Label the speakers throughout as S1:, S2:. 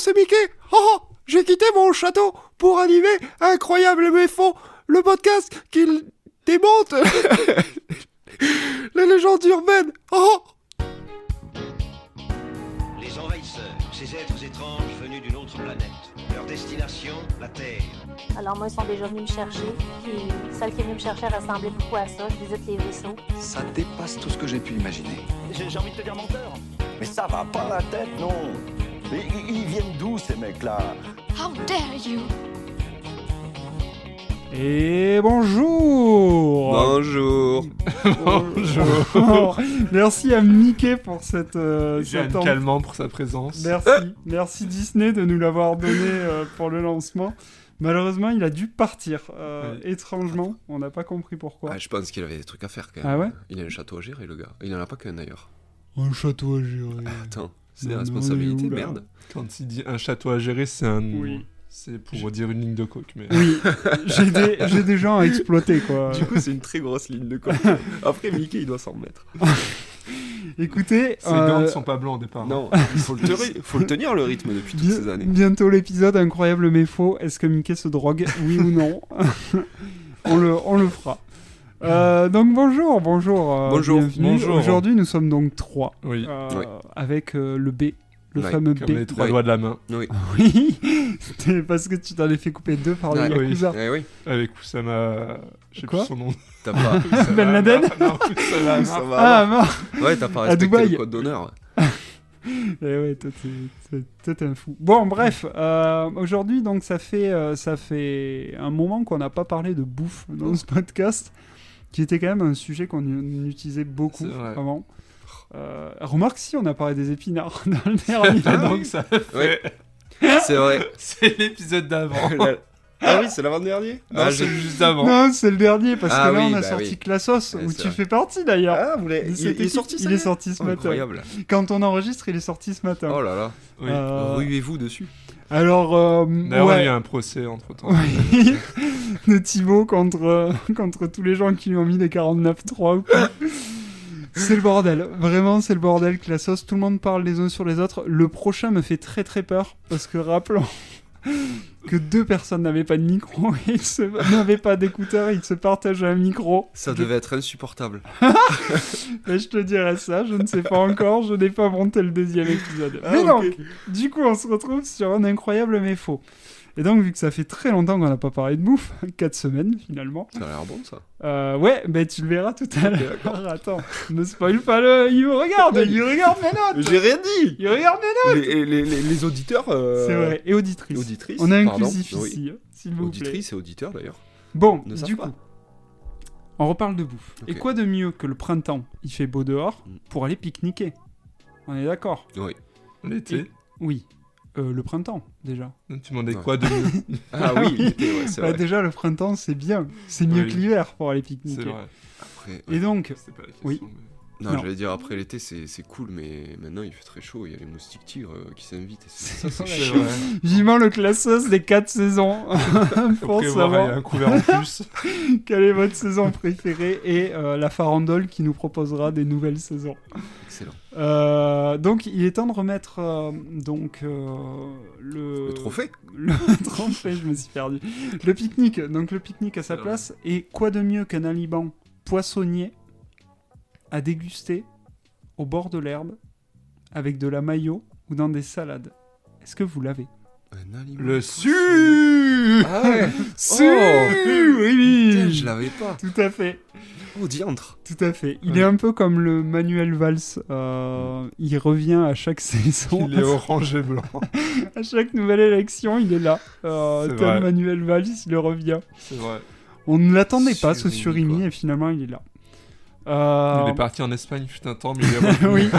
S1: c'est Mickey. Oh, j'ai quitté mon château pour animer Incroyable mais faux, le podcast qui démonte les légendes urbaines. Oh.
S2: Les envahisseurs, ces êtres étranges venus d'une autre planète. Leur destination, la Terre.
S3: Alors moi, ils sont déjà venus me chercher. Puis celle qui est venue me chercher ressemblait beaucoup à ça. Je visite les vaisseaux.
S4: Ça dépasse tout ce que j'ai pu imaginer.
S5: J'ai envie de te dire menteur. Mais ça va pas la tête, non. Ils viennent d'où, ces mecs-là?
S6: How dare you!
S7: Et bonjour.
S1: Bonjour.
S7: Bonjour. Merci à Mickey pour cette
S8: calmant pour sa présence.
S7: Merci Disney de nous l'avoir donné pour le lancement. Malheureusement, il a dû partir. Étrangement, on n'a pas compris pourquoi.
S1: Ah, je pense qu'il avait des trucs à faire quand même.
S7: Ah ouais?
S1: Il a un château à gérer, le gars. Il n'en a pas qu'un d'ailleurs.
S7: Un château à gérer.
S1: Attends, c'est des
S7: Non,
S1: responsabilités,
S7: mais où, là?
S1: merde.
S8: Quand il dit un château à gérer, c'est un...
S7: Oui.
S8: C'est pour dire une ligne de coke, mais...
S7: Oui, j'ai des gens à exploiter, quoi.
S1: Du coup, c'est une très grosse ligne de coke. Après, Mickey, il doit s'en remettre.
S7: Écoutez...
S8: Ses gants ne sont pas blancs au départ.
S1: Non, il faut le tenir, le rythme, depuis toutes ces années.
S7: Bientôt l'épisode Incroyable mais faux. Est-ce que Mickey se drogue? Oui ou non? on le fera. Donc bonjour. Bienvenue.
S8: Bonjour.
S7: Aujourd'hui, nous sommes donc 3.
S8: Oui.
S1: Oui.
S7: Avec le B. Le
S1: Ouais,
S7: fameux
S8: Comme
S7: B.
S8: les trois
S1: Oui.
S8: doigts de la main.
S1: Oui.
S7: Oui, c'était parce que tu t'en es fait couper 2 par le
S1: Ouais.
S7: Yakuza.
S1: Eh oui.
S8: Avec Oussama... Je sais
S7: Quoi
S8: plus son nom.
S1: T'as pas.
S7: Ben Laden.
S8: Non, Oussama
S1: Ça
S8: Amar.
S1: va.
S7: Ah, mort.
S1: Ouais, t'as pas
S7: À
S1: respecté
S7: Dubaï.
S1: le code d'honneur.
S7: Eh ouais, toi, t'es un fou. Bon, bref, aujourd'hui, donc, ça fait un moment qu'on n'a pas parlé de bouffe dans ce podcast, qui était quand même un sujet qu'on utilisait beaucoup
S8: C'est vrai.
S7: avant. Remarque si on a parlé des épinards dans le dernier.
S8: Ah, donc ça fait...
S1: Ouais. C'est vrai.
S8: C'est l'épisode d'avant.
S1: Ah oui, c'est l'avant-dernier.
S8: Non, c'est juste avant.
S7: Non, c'est le dernier, parce
S1: Ah
S7: que là,
S1: oui,
S7: on a
S1: bah
S7: sorti
S1: oui.
S7: Classos,
S1: Ouais,
S7: où
S1: c'est
S7: tu
S1: vrai.
S7: fais partie d'ailleurs.
S1: Ah, vous l'avez... Il est sorti ça?
S7: Il est sorti ce matin.
S1: Incroyable.
S7: Quand on enregistre, il est sorti ce matin.
S1: Oh là là.
S8: Oui.
S1: Ruez-vous dessus.
S7: Alors,
S8: D'ailleurs,
S7: ouais.
S8: il y a eu un procès entre-temps.
S7: Oui, de Thibaut contre tous les gens qui lui ont mis des 49.3 ou quoi. C'est le bordel, vraiment c'est le bordel, Classos, tout le monde parle les uns sur les autres. Le prochain me fait très très peur, parce que rappelons que 2 personnes n'avaient pas de micro, et n'avaient pas d'écouteurs, ils se partageaient un micro.
S1: Ça devait être insupportable.
S7: Mais je te dirai ça, je ne sais pas encore, je n'ai pas monté le 2e épisode.
S1: Ah,
S7: Mais
S1: ok.
S7: donc, du coup on se retrouve sur un incroyable mais faux. Et donc vu que ça fait très longtemps qu'on n'a pas parlé de bouffe, 4 semaines finalement,
S1: Ça a l'air bon, ça.
S7: ouais, ben tu le verras tout à l'heure. Attends, ne spoil pas il regarde mes notes.
S1: J'ai rien dit.
S7: Il regarde mes notes.
S1: Les auditeurs...
S7: C'est vrai, et auditrices.
S1: Auditrices,
S7: On est
S1: pardon.
S7: inclusif
S1: Oui.
S7: ici, hein, s'il vous plaît.
S1: Auditrices et auditeurs, d'ailleurs.
S7: Bon,
S1: Ne savent
S7: du
S1: pas.
S7: coup, on reparle de bouffe.
S1: Ok.
S7: Et quoi de mieux que le printemps, il fait beau dehors,
S1: Mm.
S7: pour aller pique-niquer? On est d'accord?
S1: Oui.
S8: L'été.
S7: Oui. Le printemps, déjà.
S8: Tu demandais
S1: Ouais.
S8: quoi de mieux?
S1: Ah oui, l'été, ouais, c'est
S7: Bah,
S1: vrai.
S7: déjà, le printemps, c'est bien. C'est mieux
S8: Oui.
S7: que l'hiver pour aller
S8: C'est
S7: pique-niquer.
S8: vrai.
S1: Après...
S7: Et donc,
S8: C'était pas la question.
S7: Oui.
S8: mais-
S1: Non,
S7: Non.
S1: j'allais dire après l'été c'est cool, mais maintenant il fait très chaud, il y a les moustiques tigres qui s'invitent. Et ça, c'est
S8: C'est
S1: chiant.
S8: vrai.
S7: vivement le classos des 4 saisons pour
S8: Après, il y a
S7: savoir
S8: un couvert en plus.
S7: quelle est votre saison préférée et la farandole qui nous proposera des nouvelles saisons.
S1: Excellent.
S7: Donc il est temps de remettre
S1: Le trophée.
S7: le trophée, je me suis perdu. Le pique-nique, donc le pique-nique à sa place. Et quoi de mieux qu'un aliment poissonnier à déguster au bord de l'herbe avec de la mayo ou dans des salades? Est-ce que vous l'avez?
S1: Un aliment
S8: Le
S1: poisson.
S8: su.
S1: Ah ouais.
S7: Si,
S1: Oh.
S7: oui,
S1: Putain, je l'avais pas.
S7: tout à fait.
S1: Oh, diantre.
S7: Tout à fait. Il
S8: Ouais.
S7: est un peu comme le Manuel Valls. Il revient à chaque saison.
S8: Il est orange et blanc.
S7: À chaque nouvelle élection, il est là.
S8: C'est
S7: Tel
S8: vrai.
S7: Manuel Valls, il revient.
S8: C'est vrai.
S7: On ne l'attendait pas, ce
S1: Surimi,
S7: surimi,
S1: quoi.
S7: et finalement, il est là.
S8: Il est parti en Espagne, fut un temps, mais il est revenu.
S7: oui,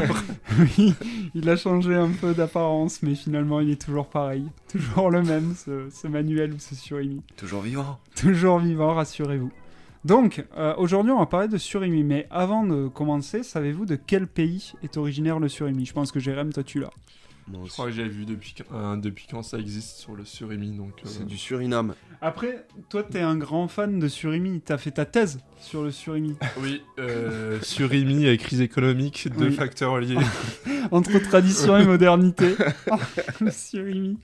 S7: oui, il a changé un peu d'apparence, mais finalement, il est toujours pareil. Toujours le même, ce Manuel ou ce surimi.
S1: Toujours vivant.
S7: Toujours vivant, rassurez-vous. Donc, aujourd'hui, on va parler de surimi, mais avant de commencer, savez-vous de quel pays est originaire le surimi? Je pense que Jérém, toi, tu l'as.
S6: Moi
S8: Je
S6: aussi.
S8: crois que j'avais vu depuis quand ça existe sur le surimi, donc...
S6: C'est du Suriname.
S7: Après, toi, t'es un grand fan de surimi. T'as fait ta thèse sur le surimi.
S8: Oui, surimi et crise économique, deux
S7: Oui.
S8: facteurs liés.
S7: Entre tradition et modernité. Le surimi.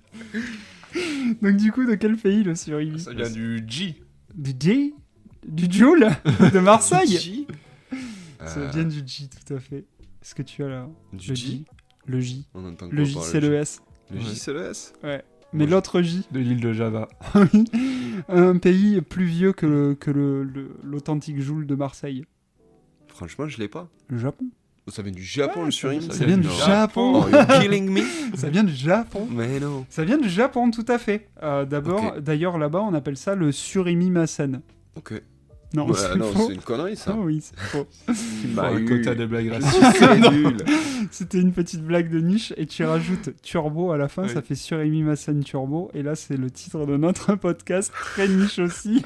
S7: Donc du coup, de quel pays le surimi?
S8: Ça vient du G.
S7: Du J? Du Joule? De Marseille?
S6: J.
S7: Ça vient du J, tout à fait. Est-ce que tu as là
S6: Du
S7: le
S6: J.
S7: Le J.
S6: On entend
S7: Le
S6: quoi
S7: J,
S6: par
S7: c'est le S.
S6: Le J, c'est le S.
S7: Ouais. Mais l'autre J,
S8: De l'île de Java.
S7: oui. Un pays plus vieux que l'authentique Joule de Marseille.
S6: Franchement, je l'ai pas.
S7: Le Japon.
S6: Ça vient du Japon, le surimi.
S7: Ça vient du
S6: Non.
S7: Japon.
S6: Oh, you're killing me.
S7: Ça vient du Japon.
S6: Mais non.
S7: Ça vient du Japon, tout à fait. D'ailleurs, là-bas, on appelle ça le surimi-masen.
S6: Ok.
S7: Non,
S6: Ouais,
S7: c'est
S6: non,
S7: faux.
S6: c'est une connerie, ça.
S7: Ah oui, c'est faux.
S8: Il faut un quota de blagues
S6: Je
S8: racistes.
S6: suis nul.
S7: C'était une petite blague de niche et tu rajoutes turbo à la fin,
S8: Oui.
S7: ça fait surimi-masen turbo. Et là, c'est le titre de notre podcast, très niche aussi.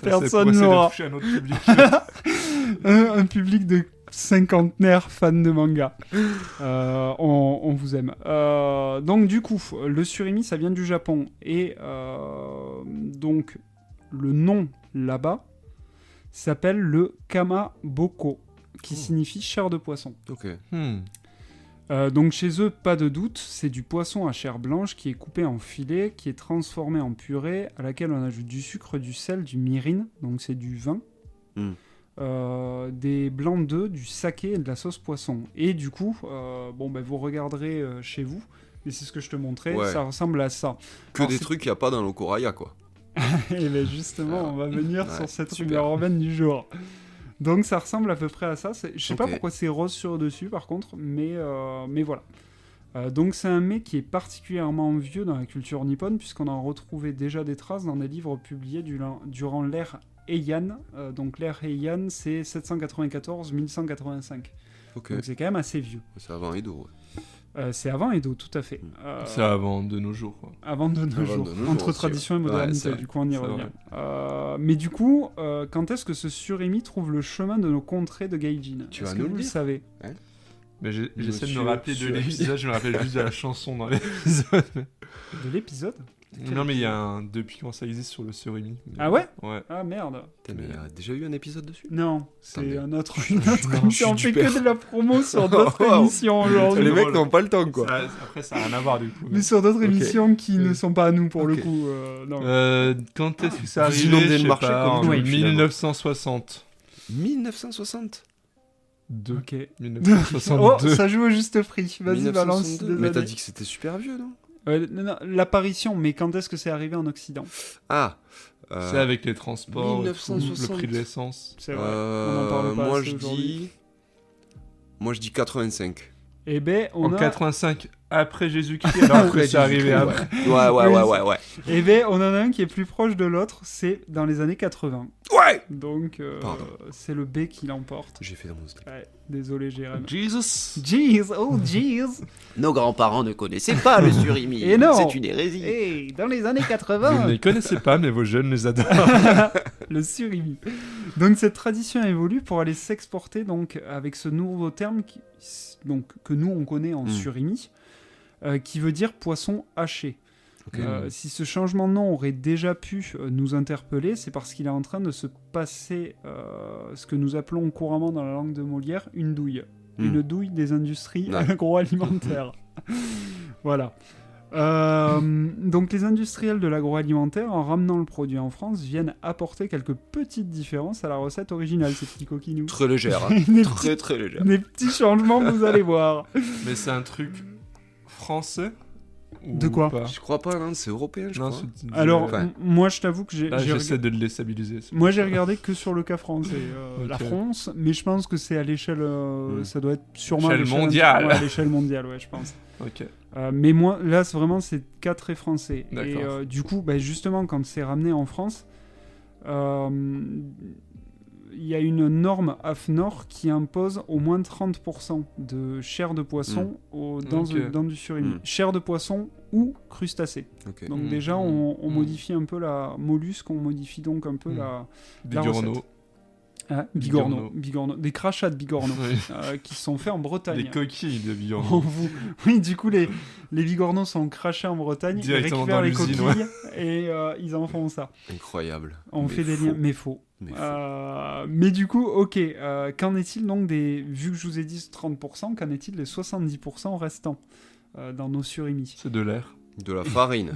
S7: Personne n'aura.
S8: toucher un autre public.
S7: Un public de cinquantenaires fans de manga. On vous aime. Donc du coup, le surimi, ça vient du Japon. Et donc, le nom là-bas s'appelle le kamaboko, qui signifie chair de poisson.
S6: Ok.
S7: Donc chez eux, pas de doute, c'est du poisson à chair blanche qui est coupé en filets, qui est transformé en purée, à laquelle on ajoute du sucre, du sel, du mirin, donc c'est du vin, des blancs d'œufs, du saké et de la sauce poisson. Et du coup, vous regarderez chez vous, et c'est ce que je te montrais,
S6: Ouais.
S7: ça ressemble à ça.
S6: Que
S7: Alors,
S6: des
S7: c'est-
S6: trucs qu'il n'y a pas dans l'Okoraya, quoi.
S7: Et bien justement, on va venir
S6: Ouais,
S7: sur cette
S6: super.
S7: rumeur urbaine du jour. Donc ça ressemble à peu près à ça. Je sais pas
S6: Ok.
S7: pourquoi c'est rose sur dessus par contre, mais voilà. Donc c'est un mets qui est particulièrement vieux dans la culture nippone puisqu'on en retrouvait déjà des traces dans des livres publiés durant l'ère Heian. Donc l'ère Heian c'est 794-1185.
S6: Ok.
S7: Donc c'est quand même assez vieux.
S6: C'est avant Edo, ouais.
S7: C'est avant Edo, tout à fait.
S8: C'est avant de nos jours, quoi.
S7: Avant de nos jours. Entre
S6: aussi,
S7: tradition et
S6: ouais.
S7: modernité,
S6: Ouais, c'est vrai.
S7: du coup on y
S8: C'est
S7: revient. Mais du coup, quand est-ce que ce surimi trouve le chemin de nos contrées de Gaijin?
S6: Tu
S7: Est-ce
S6: vas
S7: que
S6: nous
S7: vous
S6: le
S7: le
S6: dire.
S7: savez?
S8: Mais j'essaie de
S6: Monsieur
S8: me rappeler de
S6: Surimi.
S8: l'épisode, je me rappelle juste de la chanson dans l'épisode.
S7: De l'épisode?
S8: Non, mais il y a un depuis quand ça existe sur le surimi.
S7: Ah ouais?
S8: Ouais.
S7: Ah merde.
S6: Putain, mais il y a déjà eu un épisode dessus.
S7: Non, c'est
S6: Attendez.
S7: une autre émission. On
S6: je suis
S7: fait
S6: du
S7: que
S6: père.
S7: de la promo sur d'autres
S6: Wow.
S7: émissions aujourd'hui.
S6: Les mecs
S8: drôle.
S6: n'ont pas le temps, quoi.
S8: Après, ça n'a rien à voir du coup.
S7: Mais sur d'autres
S6: Ok.
S7: émissions qui ne sont pas à nous pour le
S6: Ok.
S7: coup. Non.
S8: Quand est-ce que c'est
S6: Vous
S8: arrivé?
S6: inondez
S8: Je
S6: le
S8: sais
S6: marché
S8: pas,
S6: comme
S8: en
S6: tout,
S7: Oui.
S6: finalement.
S8: 1960.
S6: 1960.
S7: Ok.
S8: 1962.
S7: Oh, ça joue au juste prix. Vas-y, balance
S6: 1962.
S7: des
S6: Mais t'as
S7: années.
S6: dit que c'était super vieux, non?
S7: Non, l'apparition, mais quand est-ce que c'est arrivé en Occident?
S6: Ah.
S8: C'est avec les transports,
S6: 1960.
S8: le prix de l'essence.
S7: C'est vrai, on en parle pas
S6: moi,
S7: assez aujourd'hui.
S6: Moi, je dis 85.
S7: Eh ben,
S8: En
S7: on a...
S8: 85 après Jésus-Christ, alors que c'est arrivé après.
S6: Ouais.
S7: Eh ben, on en a un qui est plus proche de l'autre, c'est dans les années 80.
S6: Ouais.
S7: Donc,
S6: Pardon.
S7: c'est le B qui l'emporte.
S6: J'ai fait dans mon slip.
S7: Ouais, désolé, Jérém.
S8: Jesus.
S7: Jeez, oh jeez.
S5: Nos grands-parents ne connaissaient pas le surimi.
S7: Et non.
S5: C'est une hérésie.
S7: Hey, dans les années
S8: Vous ne
S7: 80,
S8: les connaissez pas, mais vos jeunes les adorent.
S7: le surimi. Donc, cette tradition évolue pour aller s'exporter donc avec ce nouveau terme que nous on connaît en surimi, qui veut dire poisson haché.
S6: Ok.
S7: Si ce changement de nom aurait déjà pu nous interpeller, c'est parce qu'il est en train de se passer ce que nous appelons couramment dans la langue de Molière une douille. Une douille des industries
S6: Ouais.
S7: agroalimentaires. Voilà. Donc les industriels de l'agroalimentaire, en ramenant le produit en France, viennent apporter quelques petites différences à la recette originale, ces petits coquinous.
S6: Très légère. Hein.
S7: Des
S6: Très, très légère.
S7: Des petits changements, vous allez voir.
S8: Mais c'est un truc français ou
S7: De quoi
S8: pas
S6: Je crois pas, non, c'est européen, je
S8: Non,
S6: crois.
S8: c'est-
S7: Alors,
S6: Enfin,
S7: moi je t'avoue que
S8: là, j'essaie de le déstabiliser.
S7: Moi j'ai regardé que sur le cas français, la
S8: Ok.
S7: France, mais je pense que c'est à l'échelle, ça doit être sûrement à
S8: Échelle
S7: l'échelle
S8: mondiale.
S7: ouais, à l'échelle mondiale, ouais, je pense.
S8: Ok.
S7: Mais moi, là, c'est vraiment c'est cas très français. Et
S8: D'accord.
S7: du coup, justement, quand c'est ramené en France, il y a une norme AFNOR qui impose au moins 30% de chair de poisson
S8: Ok.
S7: dans du surimi. Chair de poisson ou crustacé.
S6: ok.
S7: Donc déjà, on modifie un peu la mollusque, on modifie donc un peu
S8: Mm.
S7: la
S8: Des
S7: la
S8: Durano.
S7: recette. Ah, Bigorneau. Des crachats de Bigorneau
S8: Oui.
S7: qui sont faits en Bretagne.
S8: Les coquilles de
S7: On
S8: Bigorneau.
S7: Oui, du coup, les Bigorneaux sont crachés en Bretagne, ils
S8: Directement
S7: récupèrent
S8: dans
S7: les
S8: l'usine,
S7: coquilles et ils en font ça.
S6: Incroyable.
S7: On
S6: Mais
S7: fait des
S6: faux.
S7: liens, mais faux.
S6: Mais faux.
S7: Mais du coup, ok, qu'en est-il donc vu que je vous ai dit 30%, qu'en est-il des 70% restants dans nos surimi?
S8: C'est de l'air.
S6: De la farine.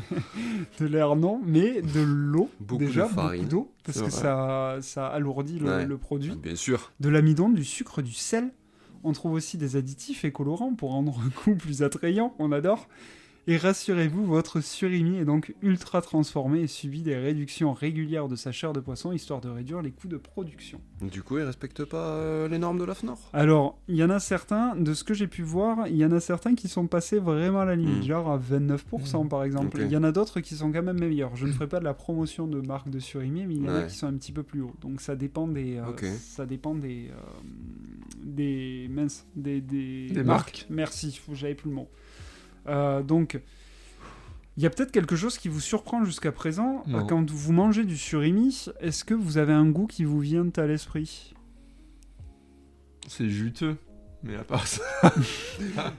S7: De l'air, non, mais de l'eau,
S6: Beaucoup
S7: déjà,
S6: de farine.
S7: beaucoup d'eau, parce
S8: C'est
S7: que
S8: vrai.
S7: ça alourdit
S6: Ouais.
S7: le produit.
S6: Bien sûr.
S7: De l'amidon, du sucre, du sel. On trouve aussi des additifs et colorants pour rendre le goût plus attrayant, on adore. Et rassurez-vous, votre surimi est donc ultra transformé et subit des réductions régulières de sa chair de poisson, histoire de réduire les coûts de production.
S6: Du coup, ils respectent pas les normes de l'AFNOR.
S7: Alors, il y en a certains, de ce que j'ai pu voir, il y en a certains qui sont passés vraiment à la limite, genre à 29% par exemple.
S6: Ok.
S7: Il y en a d'autres qui sont quand même meilleurs. Je ne ferai pas de la promotion de marques de surimi, mais il y en a
S6: Ouais.
S7: qui sont un petit peu plus hauts. Donc ça dépend des...
S6: Ok.
S7: Ça dépend des minces, des
S8: marques.
S7: Merci, j'avais plus le mot. Donc, il y a peut-être quelque chose qui vous surprend jusqu'à présent.
S8: Non.
S7: Quand vous mangez du surimi, est-ce que vous avez un goût qui vous vient à l'esprit?
S8: C'est juteux. Mais à part ça.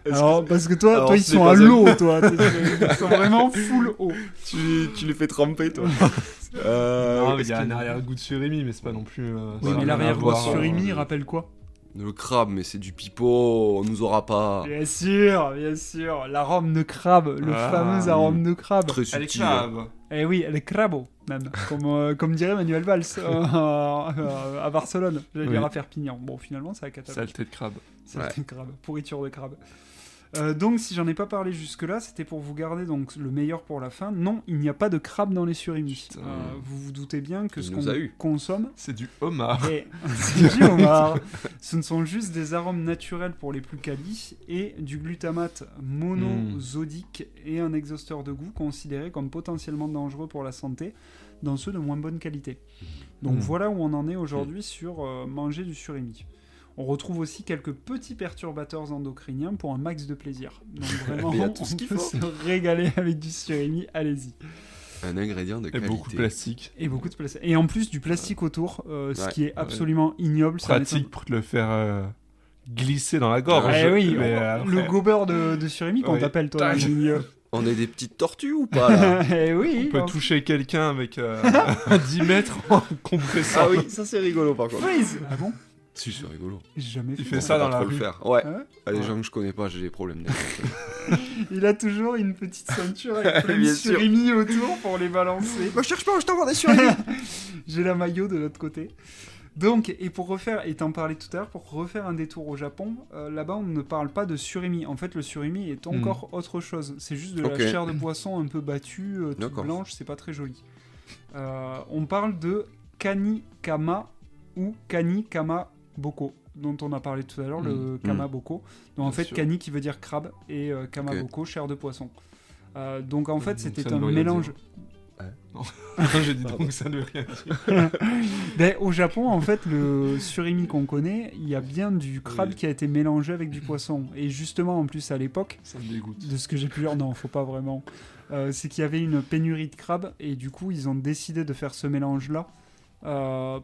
S7: Alors, parce que toi,
S6: Alors,
S7: ils
S6: ce
S7: sont
S6: n'est
S7: à
S6: pas un
S7: l'eau, toi. Ils sont vraiment full eau.
S6: Tu les fais tremper, toi.
S8: Non, mais il y a
S6: est-ce
S8: un
S6: qu'il-
S8: arrière-goût de surimi, mais c'est pas non plus.
S7: Oui,
S8: ça a
S7: mais
S8: rien
S7: l'arrière-goût
S8: à
S7: de
S8: voir,
S7: surimi, il rappelle quoi?
S6: Le crabe, mais c'est du pipeau, on nous aura pas.
S7: Bien sûr, bien sûr. L'arôme de crabe, le
S8: Ah,
S7: fameux arôme de crabe.
S6: Très
S8: Elle est
S6: subtil.
S8: crabe.
S7: Eh oui, elle est crabo, même. Comme dirait Manuel Valls à Barcelone. J'allais
S8: Oui.
S7: dire à Perpignan. Bon, finalement, c'est à Catalogne.
S8: Saleté de crabe.
S7: Saleté de crabe, pourriture de crabe. Donc, si j'en ai pas parlé jusque-là, c'était pour vous garder donc le meilleur pour la fin. Non, il n'y a pas de crabe dans les surimi.
S8: Putain.
S7: Vous vous doutez bien que
S6: Il
S7: ce
S6: nous
S7: qu'on
S6: a eu.
S7: consomme,
S8: C'est du homard.
S7: et c'est du homard. Ce ne sont juste des arômes naturels pour les plus qualis et du glutamate monosodique et un exhausteur de goût considéré comme potentiellement dangereux pour la santé dans ceux de moins bonne qualité. Donc voilà où on en est aujourd'hui sur manger du surimi. On retrouve aussi quelques petits perturbateurs endocriniens pour un max de plaisir. Donc vraiment,
S6: Il y a tout ce
S7: on
S6: qu'il
S7: peut
S6: faut.
S7: se régaler avec du surimi, allez-y.
S6: Un ingrédient de
S8: Et
S6: qualité.
S8: beaucoup de plastique.
S7: Et beaucoup de plastique. Et en plus du plastique autour, ce
S6: Ouais.
S7: qui est absolument ignoble. ça
S8: Pratique pour te le faire glisser dans la gorge.
S7: Eh oui,
S8: mais,
S7: le gober de surimi qu'on
S8: Oui.
S7: t'appelle toi dans le milieu.
S6: On est des petites tortues ou pas là?
S7: Eh oui.
S8: On peut toucher quelqu'un avec 10 mètres en compressant.
S6: Ah oui, ça c'est rigolo par contre.
S7: Freeze. Ah bon?
S6: Si, c'est rigolo.
S7: J'ai jamais
S8: Tu
S7: fait
S8: fais
S7: ça.
S8: ça
S6: Faut
S8: dans
S6: pas
S8: la
S6: trop le
S8: rue.
S6: faire. Ouais.
S7: Ah ouais
S6: Ah, les
S8: Ouais.
S6: gens que je connais pas, j'ai des problèmes.
S7: Il a toujours une petite ceinture avec plein de
S6: Bien sûr.
S7: surimi autour pour les balancer.
S6: Moi je cherche pas, je t'envoie des surimi.
S7: J'ai la maillot de l'autre côté. Donc, et pour refaire, et t'en parlais tout à l'heure, pour refaire un détour au Japon, là-bas on ne parle pas de surimi. En fait, le surimi est encore autre chose. C'est juste de
S6: Ok.
S7: la chair de poisson un peu battue, toute
S6: D'accord.
S7: blanche, c'est pas très joli. On parle de kanikama ou kanikamaboko, dont on a parlé tout à l'heure, le kamaboko. Donc en
S8: Bien
S7: fait,
S8: sûr.
S7: kani qui veut dire crabe et kamaboko, chair de poisson. Donc en fait,
S8: Donc
S7: c'était
S8: ça ne
S7: un
S8: veut rien
S7: mélange.
S8: dire. Non, j'ai dit donc ça ne veut rien dire.
S7: Ben, au Japon, en fait, le surimi qu'on connaît, il y a bien du crabe
S8: Oui.
S7: qui a été mélangé avec du poisson. Et justement, en plus, à l'époque,
S8: Ça me dégoûte.
S7: de ce que j'ai pu lire, non, faut pas vraiment. C'est qu'il y avait une pénurie de crabes et du coup, ils ont décidé de faire ce mélange-là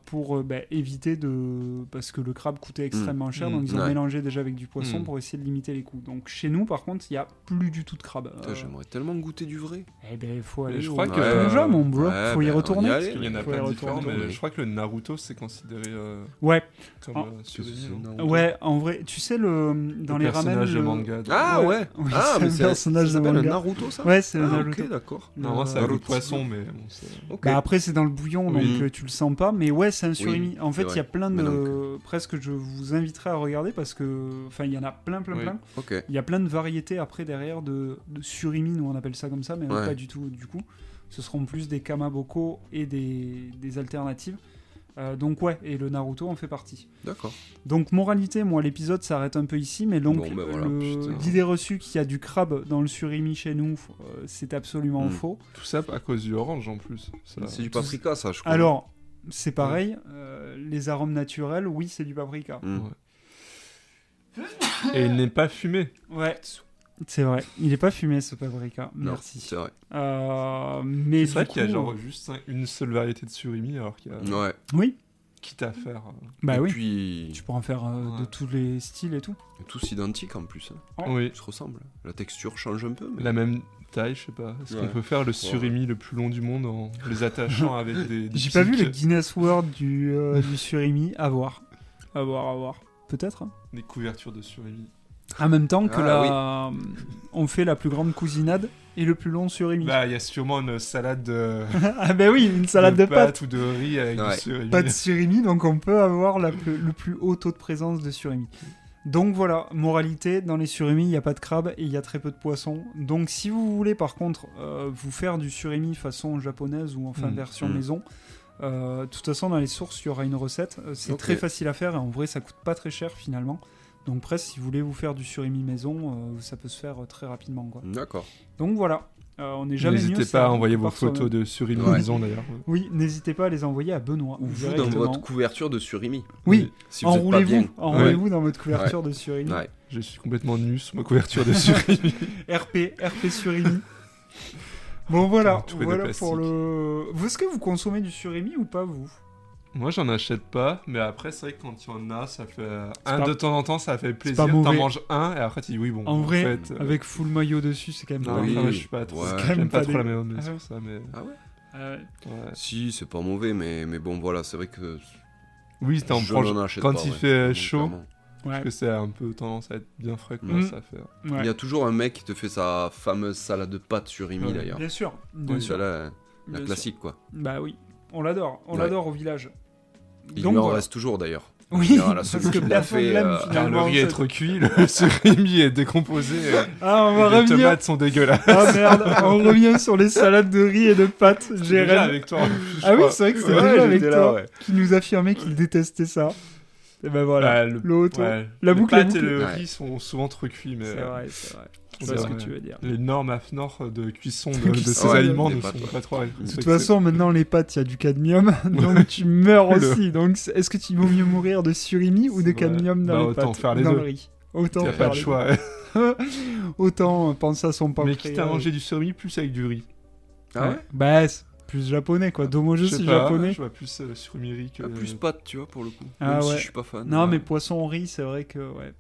S7: pour éviter de. Parce que le crabe coûtait extrêmement cher, donc ils ont
S6: Ouais.
S7: mélangé déjà avec du poisson
S8: Mm.
S7: pour essayer de limiter les coûts. Donc chez nous, par contre, il y a plus du tout de crabe.
S6: Putain, j'aimerais tellement goûter du vrai.
S7: Eh ben, faut
S8: Mais
S7: aller
S8: je
S7: au
S8: crois que-
S7: Tonja, mon bro.
S6: Ouais,
S7: Faut y
S6: ben,
S7: retourner.
S6: on y
S8: Parce
S6: allait.
S8: qu'il y en a
S7: Faut
S8: plein
S7: y
S8: de différents,
S7: retourner.
S8: mais je crois que le Naruto c'est considéré
S7: Ouais.
S8: comme
S7: Ah.
S8: surimi, non
S6: Non.
S7: Ouais, en vrai, tu sais, dans
S8: Le
S7: les ramen.
S8: personnage de
S7: le-
S8: manga.
S6: Ah ouais.
S7: Oui,
S6: Ah,
S7: c'est
S6: mais
S7: un
S6: c'est
S7: personnage
S6: ça
S7: de
S6: s'appelle un
S7: manga.
S6: Naruto ça.
S7: Ouais, c'est le
S6: Ah,
S7: Naruto.
S6: ok, d'accord.
S8: Non, c'est un
S6: Naruto.
S8: goût de poisson, mais bon, c'est...
S6: Ok.
S7: Bah après, c'est dans le bouillon, donc
S8: Oui.
S7: tu le sens pas. Mais ouais, c'est un surimi.
S6: Oui,
S7: En fait,
S6: c'est
S7: il y a
S6: vrai.
S7: plein de.
S6: Mais
S7: Presque, je vous inviterai à regarder parce que. Enfin, il y en a plein.
S8: Oui.
S6: Ok.
S7: Il y a plein de variétés après derrière de surimi, nous on appelle ça comme ça, mais
S6: Ouais.
S7: pas du tout du coup. Ce seront plus des kamaboko et des alternatives. Donc ouais, et le Naruto en fait partie.
S6: D'accord.
S7: Donc moralité, moi l'épisode s'arrête un peu ici, mais donc
S6: Bon, ben voilà, putain.
S7: l'idée reçue qu'il y a du crabe dans le surimi chez nous, c'est absolument faux.
S8: Tout ça à cause du orange en plus. Ça...
S6: C'est du paprika ça, je crois.
S7: Alors, c'est pareil, les arômes naturels, oui c'est du paprika.
S6: Mm.
S8: Et il n'est pas fumé.
S7: Ouais, c'est vrai, il est pas fumé ce paprika,
S6: Non,
S7: merci.
S6: c'est vrai.
S7: Mais
S8: C'est vrai
S7: du
S8: qu'il y a
S7: coup,
S8: genre juste une seule variété de surimi alors qu'il y a...
S6: Ouais.
S7: Oui,
S8: quitte à faire.
S7: Bah
S6: Et
S7: oui.
S6: puis,
S7: Tu peux en faire de
S8: Ouais.
S7: tous les styles et tout.
S6: tous identiques en plus. Hein.
S8: Oui,
S6: Ils se ressemblent. La texture change un peu. Mais...
S8: la même taille, je sais pas. Est-ce qu'on
S6: Ouais.
S8: peut faire le surimi le plus long du monde en les attachant avec des
S7: J'ai pas vu le
S8: pics,
S7: Guinness World du surimi. À voir. À voir. Peut-être. Hein.
S8: des couvertures de surimi.
S7: En même temps que
S6: Ah,
S7: on fait la plus grande cousinade et le plus long surimi.
S8: Bah, il y a sûrement une salade de.
S7: Ah bah oui, une salade de pâtes.
S8: ou de riz avec
S6: Ouais.
S8: du surimi.
S7: Pas de surimi, donc on peut avoir le plus haut taux de présence de surimi. Donc voilà, moralité, dans les surimi, il n'y a pas de crabe et il y a très peu de poissons. Donc si vous voulez par contre vous faire du surimi façon japonaise ou enfin version maison, de toute façon dans les sources il y aura une recette. C'est
S6: Ok.
S7: très facile à faire et en vrai ça coûte pas très cher finalement. Donc presque si vous voulez vous faire du surimi maison, ça peut se faire très rapidement, quoi.
S6: D'accord.
S7: Donc voilà, on n'est jamais mieux.
S8: N'hésitez
S7: ça
S8: pas à envoyer vos
S7: par soi-même.
S8: photos de surimi
S6: Ouais.
S8: maison d'ailleurs.
S7: Oui, n'hésitez pas à les envoyer à Benoît.
S6: Ou vous dans
S7: directement.
S6: votre couverture de surimi.
S7: Oui,
S6: Si vous êtes pas
S7: enroulez-vous,
S6: bien.
S7: enroulez-vous dans votre couverture de surimi.
S6: Ouais.
S8: Je suis complètement nu sur ma couverture de surimi.
S7: RP surimi. Bon voilà,
S8: Tout est de
S7: voilà
S8: plastique.
S7: pour le. Est-ce que vous consommez du surimi ou pas vous?
S8: Moi, j'en achète pas, mais après, c'est vrai que quand il y en a, ça fait
S7: pas-
S8: de temps en temps, ça fait
S7: pas
S8: plaisir. T'en
S7: mauvais.
S8: manges un et après tu dis oui, bon.
S7: En vrai,
S8: fait,
S7: avec full maillot dessus, c'est quand même
S8: non,
S7: pas
S6: oui.
S7: mal.
S8: enfin, je suis pas trop.
S6: Ouais.
S7: C'est quand même
S8: J'aime pas
S7: pas
S8: trop la
S7: dégueu.
S8: mayonnaise
S7: Ah
S8: sur ça, mais.
S6: Ah ouais.
S8: Ouais.
S6: Si, c'est pas mauvais, mais bon, voilà, c'est vrai que
S8: Oui, t'en
S6: je
S8: prends
S6: n'en achète
S8: quand
S6: pas,
S8: il
S6: ouais.
S8: fait
S6: Donc,
S8: chaud,
S6: clairement.
S7: Ouais.
S8: parce que c'est un peu tendance à être bien frais, quoi,
S7: Mm.
S8: ça fait.
S7: Ouais.
S6: Il y a toujours un mec qui te fait sa fameuse salade de pâtes surimi
S8: Ouais.
S6: d'ailleurs.
S7: Bien sûr. Bien sûr.
S6: Celle-là, la
S7: Bien sûr.
S6: classique quoi.
S7: Bah oui, on l'adore. On
S6: Ouais.
S7: l'adore au village.
S6: Il
S7: Donc
S6: lui en
S7: voilà.
S6: reste toujours d'ailleurs.
S7: Oui,
S6: Il y aura la
S7: parce
S6: celui
S7: que
S6: qui l'a
S7: personne
S6: fait,
S7: l'aime,
S8: Car le
S7: finalement,
S8: riz est
S7: c'est-
S8: trop cuit, le surimi est décomposé,
S7: Ah, on va
S8: les
S7: revenir.
S8: tomates sont dégueulasses.
S7: Ah merde, on revient sur les salades de riz et de pâtes. J'ai
S8: Déjà
S7: rêvé.
S8: avec toi. je
S7: Ah oui,
S8: crois.
S7: c'est vrai que c'était
S6: Ouais,
S7: déjà avec
S6: j'étais
S7: toi
S6: là, ouais.
S7: qui nous affirmait qu'il détestait ça. Et ben voilà,
S8: Bah,
S7: le auto.
S8: ouais.
S7: La
S8: Les
S7: boucle,
S8: pâtes
S7: la
S8: et le
S6: boucle.
S8: riz sont souvent trop cuits, mais
S7: C'est vrai, c'est vrai. Je
S8: c'est
S7: vois ce que
S8: vrai.
S7: tu veux dire.
S8: les normes AFNOR de cuisson de
S7: Cuisson,
S8: ces
S6: ouais,
S8: aliments
S6: des
S8: ne
S6: pâtes,
S8: sont
S6: ouais.
S8: pas trop
S7: De
S8: respectés.
S7: toute façon, maintenant, les pâtes, il y a du cadmium, donc tu meurs aussi. Donc, est-ce que tu vaut mieux mourir de surimi ou de
S8: C'est vrai.
S7: cadmium dans
S8: Bah,
S7: les
S8: autant
S7: pâtes,
S8: faire les
S7: dans
S8: deux.
S7: le riz? Autant
S8: Il n'y a
S7: faire
S8: pas de
S7: les
S8: choix.
S7: deux. Autant penser à son pain
S8: Mais
S7: frais,
S8: quitte à manger du surimi, plus avec du riz.
S6: Ah ouais.
S7: Bah, c'est plus japonais, quoi. Domojo,
S8: Je sais
S7: c'est
S8: pas,
S7: japonais.
S8: Je vois plus surimi riz que.
S6: Ah, plus pâtes, tu vois, pour le coup.
S7: Ah
S6: Même si
S7: ouais.
S6: je suis pas fan.
S7: Non,
S6: ouais.
S7: mais poisson au riz, c'est vrai que, ouais,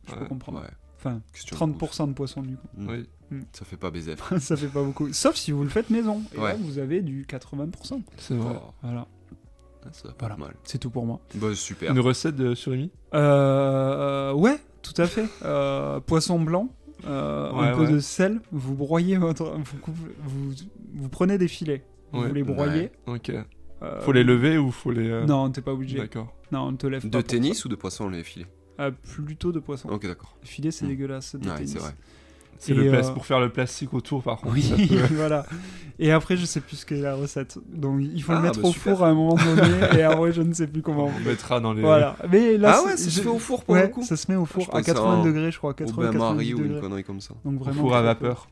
S7: je peux
S8: Ouais.
S7: comprendre.
S6: Ouais.
S7: Enfin,
S6: Question
S7: 30% de poisson, du coup.
S6: Mm.
S8: Oui.
S6: Ça fait pas baiser.
S7: Ça fait pas beaucoup. Sauf si vous le faites maison. Et
S6: Ouais.
S7: là, vous avez du 80%.
S8: C'est vrai.
S6: Oh,
S7: Voilà,
S6: ça va pas
S7: Voilà.
S6: mal.
S7: c'est tout pour moi.
S6: Bah, super.
S8: Une recette de surimi
S7: Ouais, tout à fait. Poisson blanc, un
S8: Ouais,
S7: peu
S8: ouais.
S7: de sel. Vous broyez votre. Vous prenez des filets.
S8: Ouais.
S7: Vous les broyez.
S8: Ok.
S7: euh,
S8: Faut les lever ou faut les.
S7: Non, t'es pas obligé.
S8: D'accord.
S7: Non, on te lève pas.
S6: De
S7: pour
S6: tennis ou de poisson les filets
S7: ça. Plutôt de poisson.
S6: Ok, d'accord.
S7: Les filets, c'est
S6: Mm.
S7: dégueulasse. De
S6: Ouais,
S7: tennis.
S6: c'est vrai.
S8: C'est
S7: Et,
S8: le pour faire le plastique autour, par contre.
S7: Oui,
S8: ça peut-
S7: voilà. Et après, je sais plus ce qu'est la recette. Donc, il faut le
S6: Ah,
S7: mettre
S6: bah,
S7: au
S6: super.
S7: four à un moment donné. Et après, je ne sais plus comment.
S8: On mettra dans les.
S7: Voilà. Mais là,
S6: Ah ouais, ça se fait au four pour
S7: ouais,
S6: le coup.
S7: ça se met au four
S6: je
S7: à
S6: pensais
S7: 80
S6: en-
S7: degrés, je crois.
S6: Au
S7: 80,
S6: bain-marie
S7: 90
S6: ou une
S7: degrés.
S6: connerie comme ça.
S7: Donc
S8: Au
S7: vraiment.
S8: four à
S7: très peu.
S8: vapeur.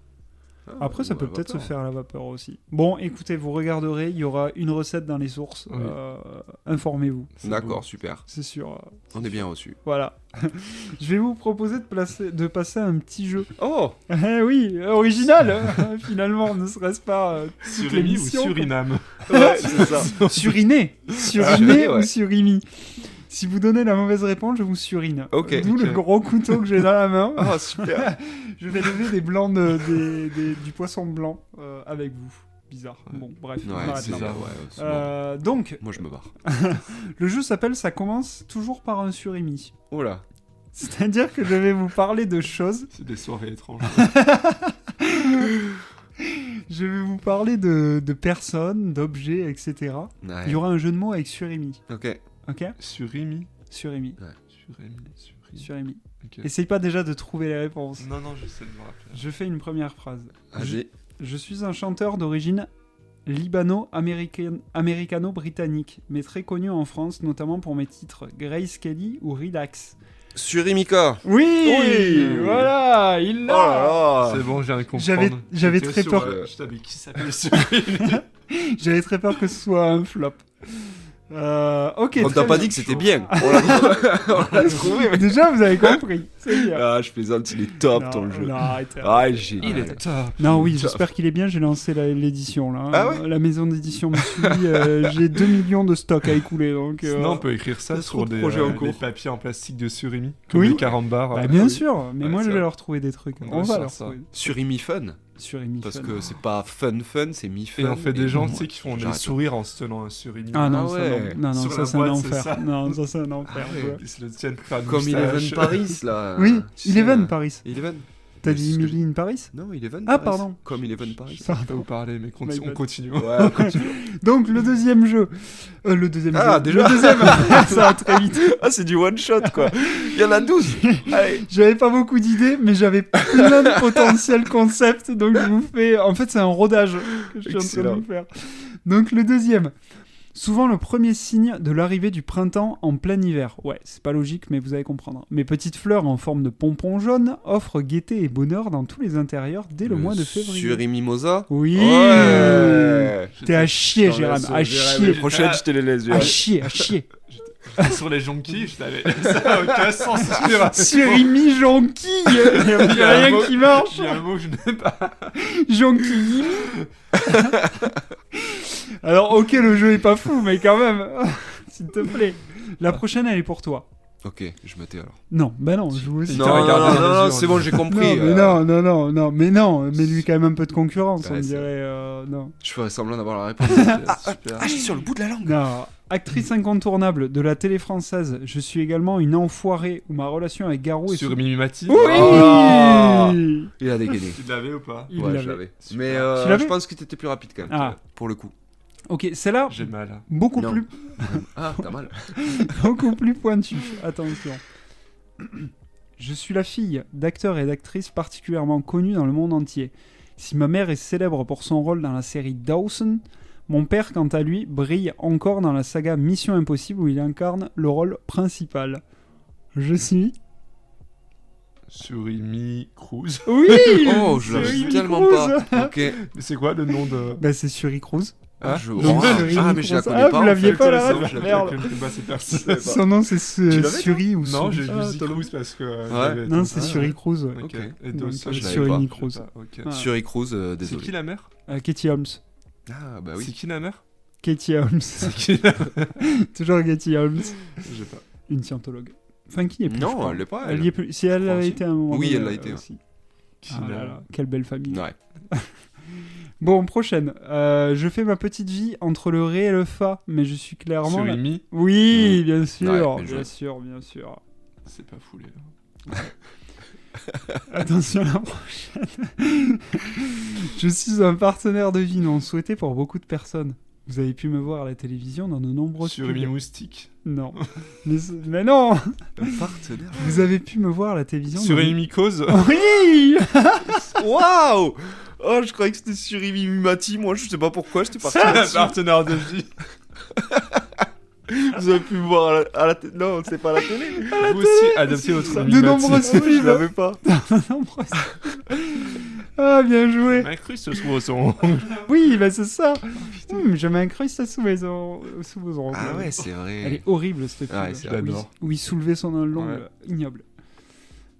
S7: Après, ça
S6: Ou
S7: peut
S6: à
S7: peut-être se
S6: vapeur.
S7: faire à la vapeur aussi. Bon, écoutez, vous regarderez, il y aura une recette dans les sources.
S8: Oui.
S7: Informez-vous,
S8: C'est
S6: D'accord,
S8: beau.
S6: super.
S7: c'est sûr.
S6: On est bien reçu.
S7: Voilà. Je vais vous proposer de passer à un petit jeu.
S6: Oh
S7: Eh oui, original finalement, ne serait-ce pas toute
S8: Surimi ou
S7: l'émission, quoi.
S8: Suriname
S6: Ouais, c'est ça.
S7: Suriné Suriné
S6: Suriné,
S7: ou
S6: ouais.
S7: surimi. Si vous donnez la mauvaise réponse, je vous surine.
S6: Ok.
S7: D'où le
S8: Ok.
S7: gros couteau que j'ai dans la main.
S6: Ah, super.
S7: Je vais lever des blancs du poisson blanc avec vous. Bizarre. Bon, bref, on
S6: Ouais,
S7: arrête
S6: c'est
S7: là.
S6: ça, ouais. c'est bon.
S7: Donc,
S6: Moi, je me barre.
S7: le jeu s'appelle Ça commence toujours par un surimi.
S6: Oh là.
S7: C'est-à-dire que je vais vous parler de choses.
S8: C'est des soirées étranges.
S7: Je vais vous parler de personnes, d'objets, etc.
S6: Ouais.
S7: Il y aura un jeu de mots avec surimi.
S6: Ok.
S7: Ok?
S8: Surimi
S7: Surimi.
S8: Surimi.
S7: Surimi.
S8: Ok.
S7: Essaye pas déjà de trouver les réponses.
S8: Non, non, j'essaie de me rappeler.
S7: Je fais une première phrase.
S6: AG.
S7: Je suis un chanteur d'origine libano-américano-britannique, mais très connu en France, notamment pour mes titres Grace Kelly ou Relax.
S6: Surimika.
S7: Oui,
S6: Oui.
S7: Voilà, il
S6: Oh
S7: l'a.
S6: là là.
S8: C'est bon, j'ai rien compris.
S7: j'avais très peur.
S8: Je t'avais qui s'appelle Surimi.
S7: J'avais très peur que ce soit un flop. Ok.
S6: On
S7: très
S6: t'a pas
S7: bien.
S6: dit que c'était bien. On l'a trouvé, mais...
S7: Déjà, vous avez compris. C'est bien.
S6: Ah, je plaisante, il est top
S7: Non,
S6: ton jeu.
S7: non, arrêtez.
S6: Ah, génial.
S8: Il est top.
S7: Non, oui,
S6: Top.
S7: j'espère qu'il est bien. J'ai lancé l'édition là.
S6: Ah ouais
S7: La maison d'édition me suit. J'ai 2 millions de stocks à écouler. Donc,
S8: Sinon, on peut écrire ça
S6: il y a trop
S8: sur
S6: de
S8: des
S6: projets en cours.
S8: papiers en plastique de surimi, comme
S7: Oui.
S8: les carambars.
S7: Bah, bien sûr, mais
S8: Ouais,
S7: moi je
S8: ça
S7: vais
S8: va.
S7: leur trouver des trucs.
S8: On
S7: On
S8: va
S7: va leur
S8: faire ça.
S7: trouver.
S6: Surimi Fun.
S7: Sur Amy
S6: Parce
S7: Fun.
S6: que c'est pas fun, c'est mi-fun.
S8: Et on fait des gens, tu
S6: moi,
S8: sais, qui font des
S6: j'arrête.
S8: sourires en se tenant un surimi.
S7: Ah non,
S6: Ah
S7: ça,
S6: ouais.
S7: non,
S8: Sur
S7: ça
S8: la
S7: c'est un
S8: boîte, c'est
S7: enfer.
S8: ça.
S7: Non, ça c'est un enfer.
S6: Ah ouais.
S7: quoi.
S8: Ils se le tiennent pour faire une
S6: Comme
S8: moustache.
S6: Eleven Paris, là.
S7: Oui,
S6: Tu sais,
S7: Eleven Paris.
S6: Eleven.
S7: T'as
S6: Ouais,
S7: dit
S6: c'est ce que
S7: Emily in Paris.
S6: Non, Eleven
S7: Ah,
S6: Paris.
S7: pardon.
S6: Comme Eleven Paris.
S8: Je sais pas vous parler, mais
S7: My
S8: on
S7: bad.
S8: continue.
S6: Ouais, on continue.
S7: Donc le deuxième jeu. Le deuxième
S6: Ah,
S7: jeu.
S6: déjà.
S7: Le deuxième. Ça va très vite.
S6: Ah, c'est du one shot, quoi. Il y en a 12. Allez.
S7: J'avais pas beaucoup d'idées, mais j'avais plein de potentiels concepts. Donc je vous fais. En fait, c'est un rodage que je suis en train
S6: Excellent.
S7: de vous faire. Donc le deuxième. Souvent le premier signe de l'arrivée du printemps en plein hiver. Ouais, c'est pas logique, mais vous allez comprendre. Mes petites fleurs en forme de pompons jaunes offrent gaieté et bonheur dans tous les intérieurs dès le mois de février.
S6: Surimi Mimosa.
S7: Oui.
S6: Ouais.
S7: T'es à chier, Jérôme. À chier.
S6: Les prochaines, je te les laisse.
S7: À
S6: Jérôme.
S7: chier, à chier.
S8: Sur les jonquilles, je t'avais. Ça n'a aucun sens.
S7: Surimi jonquille. Il n'y a rien qui marche.
S8: J'ai un mot que je n'aime pas.
S7: Jonquille. Alors, ok, le jeu est pas fou, mais quand même. S'il te plaît. La prochaine, elle est pour toi.
S6: Ok, je me tais alors.
S7: Non, bah non, je vous aussi.
S8: Il
S6: Non,
S8: t'a regardé
S6: non,
S8: dans les
S6: non,
S8: yeux,
S6: c'est
S8: on
S6: bon,
S8: dit.
S6: j'ai compris.
S7: Non, mais non, mais lui quand même un peu de concurrence,
S6: Ouais,
S7: on
S6: c'est
S7: dirait. Non.
S6: Je ferais semblant d'avoir la réponse.
S8: Super.
S6: j'ai sur le bout de la langue.
S7: Non. Actrice incontournable de la télé française, je suis également une enfoirée où ma relation avec Garou est.
S8: Sur Mimi Mati.
S7: Oui.
S6: Oh. Il a dégainé.
S8: Tu l'avais ou pas?
S7: Il
S6: Ouais,
S7: l'avait.
S6: je l'avais.
S8: Super.
S6: Mais
S7: Tu l'avais
S6: je pense que t'étais plus rapide quand même.
S7: Ah.
S6: Pour le coup.
S7: Ok, celle-là,
S8: J'ai mal.
S7: beaucoup
S6: Non.
S7: plus.
S6: Ah, t'as mal.
S7: Beaucoup plus pointu. Attention. Je suis la fille d'acteurs et d'actrices particulièrement connus dans le monde entier. Si ma mère est célèbre pour son rôle dans la série Dawson, mon père, quant à lui, brille encore dans la saga Mission Impossible où il incarne le rôle principal. Je suis...
S8: Surimi Cruz.
S7: Oui.
S6: Oh, je
S7: Suri
S6: l'avais tellement
S7: Cruz.
S6: pas. Ok.
S8: Mais c'est quoi le nom de.
S7: Bah c'est Suri Cruz.
S6: Ah,
S7: Donc, Suri
S6: ah, mais je la
S7: Cruz.
S6: connais
S7: Ah,
S6: pas.
S7: vous
S6: en
S7: l'aviez
S6: fait.
S7: pas, là
S6: Non, je l'avais
S7: Merde.
S6: pas.
S8: C'est personne.
S7: Son nom c'est
S6: l'avais,
S7: Suri ou
S8: Non, j'ai
S7: Suri.
S8: vu
S6: Ah,
S8: Zic
S6: t'as le-
S8: Cruz parce que.
S6: Ouais.
S7: Non, c'est Suri Cruz.
S8: Ok.
S6: Ok.
S8: Et
S7: Donc,
S8: Dawson,
S6: je
S8: je
S6: l'avais
S7: Suri
S6: pas.
S8: sais
S7: Cruz.
S8: pas, ok.
S7: Ah.
S6: Suri Cruz,
S8: C'est
S6: désolé.
S8: qui la mère?
S7: Katie Holmes.
S6: Ah, bah
S8: C'est
S6: oui.
S8: qui la mère?
S7: Katie Holmes.
S8: C'est qui la
S7: Toujours Katie Holmes.
S8: J'ai pas.
S7: Une scientologue. Enfin, qui est plus je
S6: Non,
S7: crois.
S6: elle l'est pas.
S7: Elle y est plus. Si elle
S6: crois
S7: avait
S6: aussi.
S7: été à un moment
S6: Oui,
S7: donné,
S6: elle l'a été,
S7: aussi.
S8: Qui
S7: Ah
S8: la-
S7: là là, quelle belle famille.
S6: Ouais.
S7: Bon, prochaine. Je fais ma petite vie entre le ré et le fa, mais je suis clairement. là-
S8: Surimi.
S7: Oui, bien sûr,
S6: Ouais, bien
S7: bien
S6: joué.
S7: sûr, bien sûr.
S8: C'est pas foulé. Là.
S7: Attention à la prochaine. Je suis un partenaire de vie non souhaité pour beaucoup de personnes. Vous avez pu me voir à la télévision dans de nombreux
S8: Surimi
S7: pubs.
S8: Moustique.
S7: Non. Mais non.
S6: Un partenaire.
S7: Vous avez pu me voir à la télévision. dans
S8: Surimi
S7: de-
S8: Mycose.
S7: Oui.
S6: Waouh! Oh, je croyais que c'était Surimi Mimati. Moi, je sais pas pourquoi, j'étais parti là-dessus.
S8: Partenaire de vie.
S6: Vous avez pu me voir à la télé. Non, c'est pas à la télé.
S8: Vous aussi, adoptez votre
S7: De
S8: Mimati.
S7: nombreuses
S6: Je
S7: pubs.
S6: l'avais pas.
S7: Ah, bien joué.
S8: Ma cru se trouve au son.
S7: Oui, bah c'est ça. Je m'incruste sous vos ongles.
S6: Ah ouais, c'est vrai.
S7: Elle est horrible cette pub.
S6: Ouais, c'est
S8: Je l'adore.
S7: Oui, soulever son ongle
S8: Ouais.
S7: ignoble.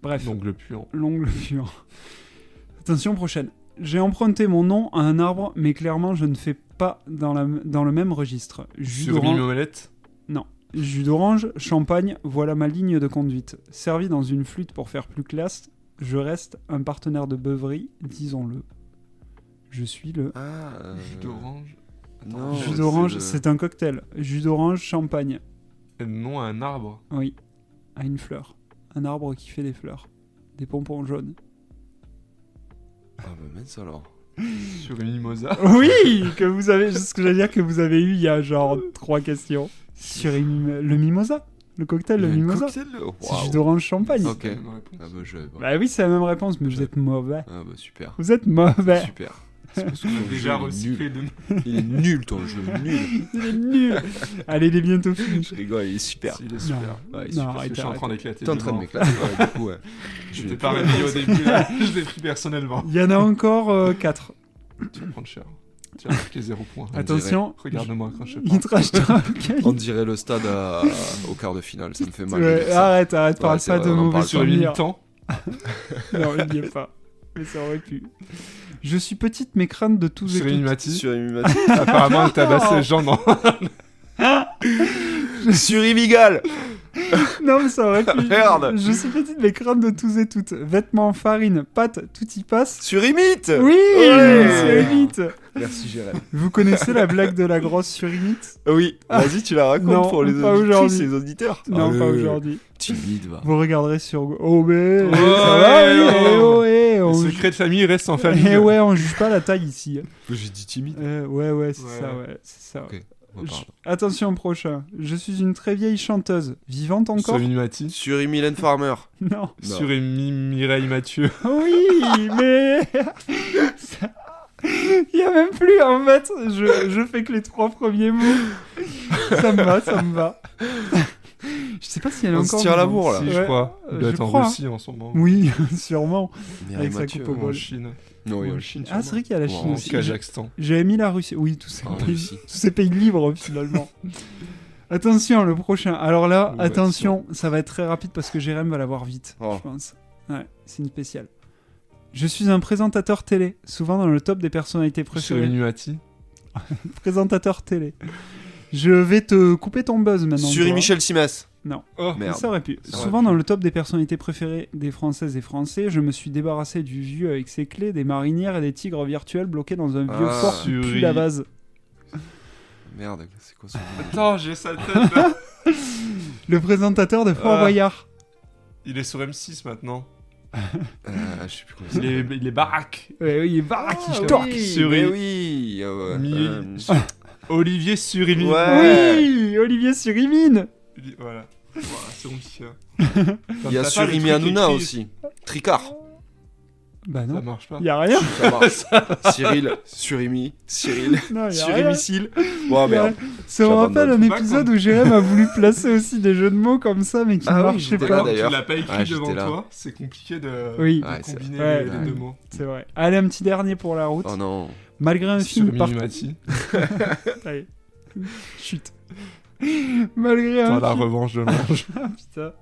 S7: Bref,
S8: Donc le puant.
S7: l'ongle puant. Attention, prochaine. J'ai emprunté mon nom à un arbre, mais clairement je ne fais pas dans le même registre. Jus
S8: Surimi
S7: d'orange,
S8: Omelette.
S7: jus d'orange, champagne, voilà ma ligne de conduite. Servi dans une flûte pour faire plus classe, je reste un partenaire de beuverie, disons-le. Je suis le...
S6: Ah,
S8: Jus d'orange.
S6: Non.
S7: Jus d'orange,
S6: le-
S7: c'est un cocktail. Jus d'orange, champagne.
S8: Et non à un arbre.
S7: Oui, à une fleur. Un arbre qui fait des fleurs. Des pompons jaunes.
S6: Ah, bah mince alors.
S8: Surimi Mimosa.
S7: Oui, que vous avez... C'est ce que j'allais dire que vous avez eu il y a genre 3 questions. Sur le mimosa. Le cocktail, le
S6: Il y a un
S7: mimosa.
S6: cocktail, là.
S7: C'est
S6: Waouh.
S7: jus d'orange champagne.
S6: Ok.
S8: C'est la bonne réponse.
S6: Ah, bah je savais pas.
S7: Bah oui, c'est la même réponse, mais vous êtes mauvais.
S6: Ah, bah super.
S7: Vous êtes mauvais.
S6: Super. C'est parce que ton
S8: Déjà
S6: jeu, il est
S8: recyclé
S6: nul.
S8: de
S6: Il est nul ton jeu, nul.
S7: Il est nul. Allez, il est bientôt fini.
S6: Je rigole, il est super.
S8: Il est super.
S7: Non,
S6: Ouais,
S7: non,
S6: super.
S8: Parce que
S7: arrêtez,
S8: je suis en train
S7: arrêtez.
S8: d'éclater.
S6: T'es en train de
S8: du
S6: m'éclater. Ouais, du coup, ouais.
S8: Je t'ai pas réveillé au début là. Je l'ai pris personnellement.
S7: Il y en a encore 4.
S8: Tu vas prendre cher. Tu as marqué 0 points.
S7: Attention.
S8: Regarde-moi quand je parle.
S7: Il te rachète un cahier.
S6: On dirait le stade au quart de finale, ça me fait mal.
S7: Ouais, arrête, parle
S6: Ouais, c'est
S7: pas
S6: vrai,
S7: de
S6: on en
S7: mauvais
S6: parle
S8: Sur une
S7: souvenirs.
S8: mi-temps.
S7: Non, il n'y est pas. Mais ça aurait pu. Je suis petite, mais crainte de tous et
S8: Sur
S7: toutes.
S8: une Mati.
S6: Sur Imimati.
S8: Apparemment, elle tabasse les gens dans.
S6: Sur Imigal.
S7: Non, mais ça aurait pu.
S6: Merde.
S7: Je suis petite, mais crainte de tous et toutes. Vêtements, farine, pâtes, tout y passe.
S6: Sur Imite.
S7: Oui,
S6: Ouais.
S7: Surimite.
S6: Merci Jérém.
S7: Vous connaissez la blague de la grosse Surimite?
S6: Oui, vas-y, tu la racontes
S7: Non,
S6: pour les
S7: pas
S6: auditrices
S7: aujourd'hui.
S6: et les auditeurs.
S7: Non,
S6: Allez.
S7: pas aujourd'hui.
S6: Timide, va.
S7: Vous regarderez sur... Oh, mais...
S8: Ouais,
S7: ça va, oui,
S8: non.
S7: eh, oh, eh, on
S8: Le
S7: ju-
S8: secret de famille reste en famille.
S7: Eh ouais, on juge pas la taille ici.
S6: J'ai dit timide.
S7: Ouais, c'est
S8: Ouais.
S7: ça, ouais, c'est ça.
S6: Ok. Oh, pardon.
S7: Attention, prochain. Je suis une très vieille chanteuse. Vivante encore?
S8: Sur une Mati.
S6: Sur Mylène Farmer.
S7: Non.
S6: Non.
S8: Sur une Mireille Mathieu.
S7: Oui, mais... Ça- Il y a même plus, en fait. Je fais que les 3 premiers mots. Ça me va. Je sais pas si elle est
S6: On
S7: encore...
S6: se tire à la
S7: vivante.
S6: bourre, là.
S8: Si, je
S7: Ouais,
S8: crois. Il doit
S7: je
S8: être en
S7: crois,
S8: Russie en ce moment.
S7: Oui, sûrement.
S6: Mireille
S7: Avec sa
S6: Mathieu.
S7: coupe au
S8: En
S7: bol.
S8: Chine.
S6: Oui,
S7: En
S6: en
S7: Chine.
S6: Chine.
S7: Ah, c'est vrai qu'il y a la
S6: Ou
S7: Chine
S6: en
S8: En
S7: aussi.
S8: Kazakhstan.
S7: J'avais mis la Russie. Oui, tous
S6: En Russie.
S7: ces pays libres, finalement. Attention, le prochain. Alors là,
S8: Ouais,
S7: attention, ça va être très rapide parce que Jérém va l'avoir vite,
S6: Oh.
S7: je pense. Ouais, c'est une spéciale. Je suis un présentateur télé, souvent dans le top des personnalités
S8: Sur
S7: préférées.
S8: une Mati.
S7: Présentateur télé. Je vais te couper ton buzz maintenant.
S6: Sur
S7: toi.
S6: Michel Simès.
S7: Non.
S8: Oh,
S6: Merde.
S7: Ça aurait pu.
S6: Ça aurait
S7: Souvent
S6: pu.
S7: dans le top des personnalités préférées des Françaises et Français, je me suis débarrassé du vieux avec ses clés, des marinières et des tigres virtuels bloqués dans un vieux
S6: Ah.
S7: fort qui pue
S8: Sur-
S7: la base.
S6: Merde, c'est quoi ça?
S8: Attends, j'ai sa tête là.
S7: Le présentateur de Fort
S8: Ah.
S7: Boyard.
S8: Il est sur M6 maintenant.
S6: Je sais plus comment
S8: Il est baraque.
S7: Ouais, oui, il est baraque, il
S6: Ah,
S7: torque.
S6: oui,
S8: Sur
S6: mais
S8: une-
S6: oui. Ouais.
S8: Mi- Olivier Surimi.
S6: Ouais.
S7: Oui, Olivier Surimine.
S8: Voilà. Voilà, c'est compliqué.
S6: Il y a sur Imi Hanouna aussi. Tricard.
S7: Bah
S8: Ça
S7: non,
S8: marche pas.
S7: y a rien.
S6: Ça marche. Cyril. Surimi. Cyril.
S7: Non, y a
S6: Sur
S7: rien.
S6: Émicile. Bon, merde.
S7: Ça me rappelle un
S8: J'abandonne.
S7: épisode où Jérém a voulu placer aussi des jeux de mots comme ça, mais qui
S6: Ah oui,
S7: marchaient
S6: j'étais
S7: pas.
S6: là, d'ailleurs.
S8: Tu l'as pas écrit
S6: Ouais, j'étais
S8: devant
S6: là.
S8: toi. C'est compliqué de,
S7: Oui.
S8: de
S6: Ouais, c'est-
S8: combiner
S7: ouais.
S8: les deux mots.
S7: C'est vrai. Allez, un petit dernier pour la route.
S6: Oh non.
S7: Malgré un
S8: Sur
S7: film par...
S8: Mimimati.
S7: Allez. Chut. Malgré
S8: Dans
S7: un
S8: la
S7: film...
S8: revanche de l'ange.
S7: Ah, putain.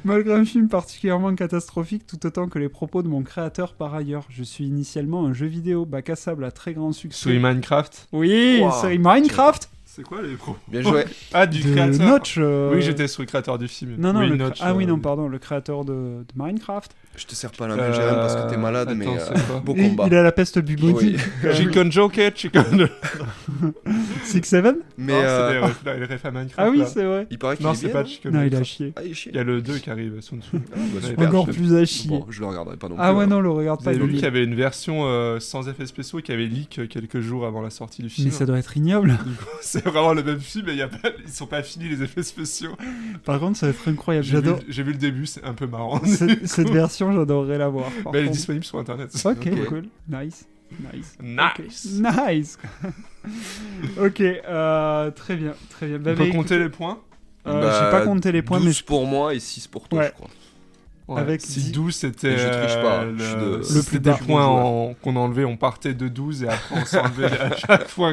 S7: Malgré un film particulièrement catastrophique, tout autant que les propos de mon créateur par ailleurs, je suis initialement un jeu vidéo bac à sable à très grand
S8: Sur
S7: succès.
S8: Minecraft.
S7: Oui,
S6: Wow.
S7: série Minecraft
S8: C'est quoi les pros
S6: Bien joué.
S8: Ah, du
S7: de
S8: créateur.
S7: Notch.
S8: Oui, j'étais sur le créateur du film.
S7: Non,
S8: oui,
S7: le
S8: Notch,
S7: ah oui, non, pardon, le créateur de Minecraft.
S6: Je te sers pas la main, Jérém, parce que t'es malade, mais
S8: attends, c'est quoi
S6: beau
S7: Et
S6: combat.
S7: il a la peste bubonique.
S8: Chicken Joker, Chicken.
S7: 6-7
S6: Mais
S8: Non, c'est les refs à Minecraft.
S7: Ah oui,
S8: là.
S7: c'est vrai.
S6: il paraît qu'il
S8: Non,
S6: est
S8: c'est
S6: bien.
S8: pas
S6: non
S8: Chicken
S7: Non, il a
S8: Minecraft.
S7: chié.
S6: Ah, il est chier.
S8: Il y a le 2 qui arrive sur dessous.
S6: Ah, bah, super.
S7: Encore
S6: je-
S7: plus à chier.
S6: Bon, je le regarderai pas non plus.
S7: Ah ouais,
S6: alors.
S7: non, le regarde
S8: Vous
S7: pas.
S8: avez
S7: il est
S8: vu qu'il y
S7: nul.
S8: avait une version sans effets spéciaux qui avait leak quelques jours avant la sortie du film.
S7: Mais ça doit être ignoble.
S8: C'est vraiment le même film, mais ils sont pas finis les effets spéciaux.
S7: Par contre, ça va être incroyable.
S8: J'ai vu,
S7: J'adore.
S8: j'ai vu le début, c'est un peu marrant.
S7: Cette version, j'adorerais la voir. par
S8: Mais elle est
S7: contre.
S8: disponible sur internet.
S7: Ok,
S6: Ok.
S7: cool. Nice. Nice.
S8: Nice.
S7: Ok. Nice. Ok, très bien, très bien. Bah,
S8: On peut
S7: bah,
S8: compter
S7: écoutez,
S8: les points.
S6: Bah,
S7: j'ai pas compté les points,
S6: 12
S7: mais je...
S6: pour moi et 6 pour toi,
S7: Ouais.
S6: je crois.
S8: Ouais.
S7: Avec
S8: si
S7: 10.
S8: 12 c'était
S6: Et je triche pas, je suis de-
S7: Le
S8: c'était
S7: plus
S8: des
S7: bas.
S8: points
S6: Bon
S8: qu'on enlevait, on partait de 12 et après on s'enlevait à chaque fois.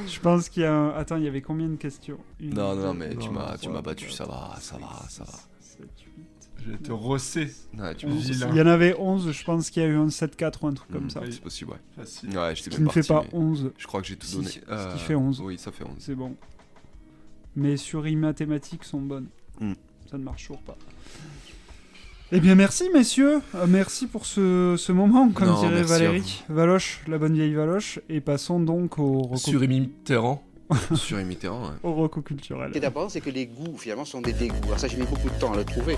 S7: Je pense qu'il y a un... Attends, il y avait combien de questions? Une,
S6: Non,
S7: deux,
S6: non, mais
S8: Non,
S6: tu m'as battu, ça va, ça va, ça va.
S7: 7, 8.
S8: Je vais te rosser.
S6: Ouais, tu
S8: Onze.
S6: m'as
S8: Vilain.
S7: Il y en avait 11, je pense qu'il y a eu un 7-4 ou un truc comme
S6: Mm.
S7: ça.
S6: C'est possible, ouais.
S8: Facile.
S6: Ouais, j'étais
S7: Ce qui
S6: bien
S7: ne fait
S6: parti,
S7: pas
S6: mais
S7: 11,
S6: je crois que j'ai tout
S7: Si,
S6: donné.
S7: ce qui fait 11.
S6: Oui, ça fait 11.
S7: c'est bon. Mais sur les mathématiques sont bonnes.
S6: Mm.
S7: Ça ne marche toujours pas. Eh bien, merci, messieurs. Merci pour ce moment, comme
S6: Non,
S7: dirait
S6: merci à
S7: Valérie. Valoche, la bonne vieille Valoche. Et passons donc
S8: Sur Mitterrand.
S6: Sur Mitterrand, ouais.
S7: au reco culturel.
S9: Et d'abord, c'est que les goûts, finalement, sont des dégoûts. Alors ça, j'ai mis beaucoup de temps à le trouver.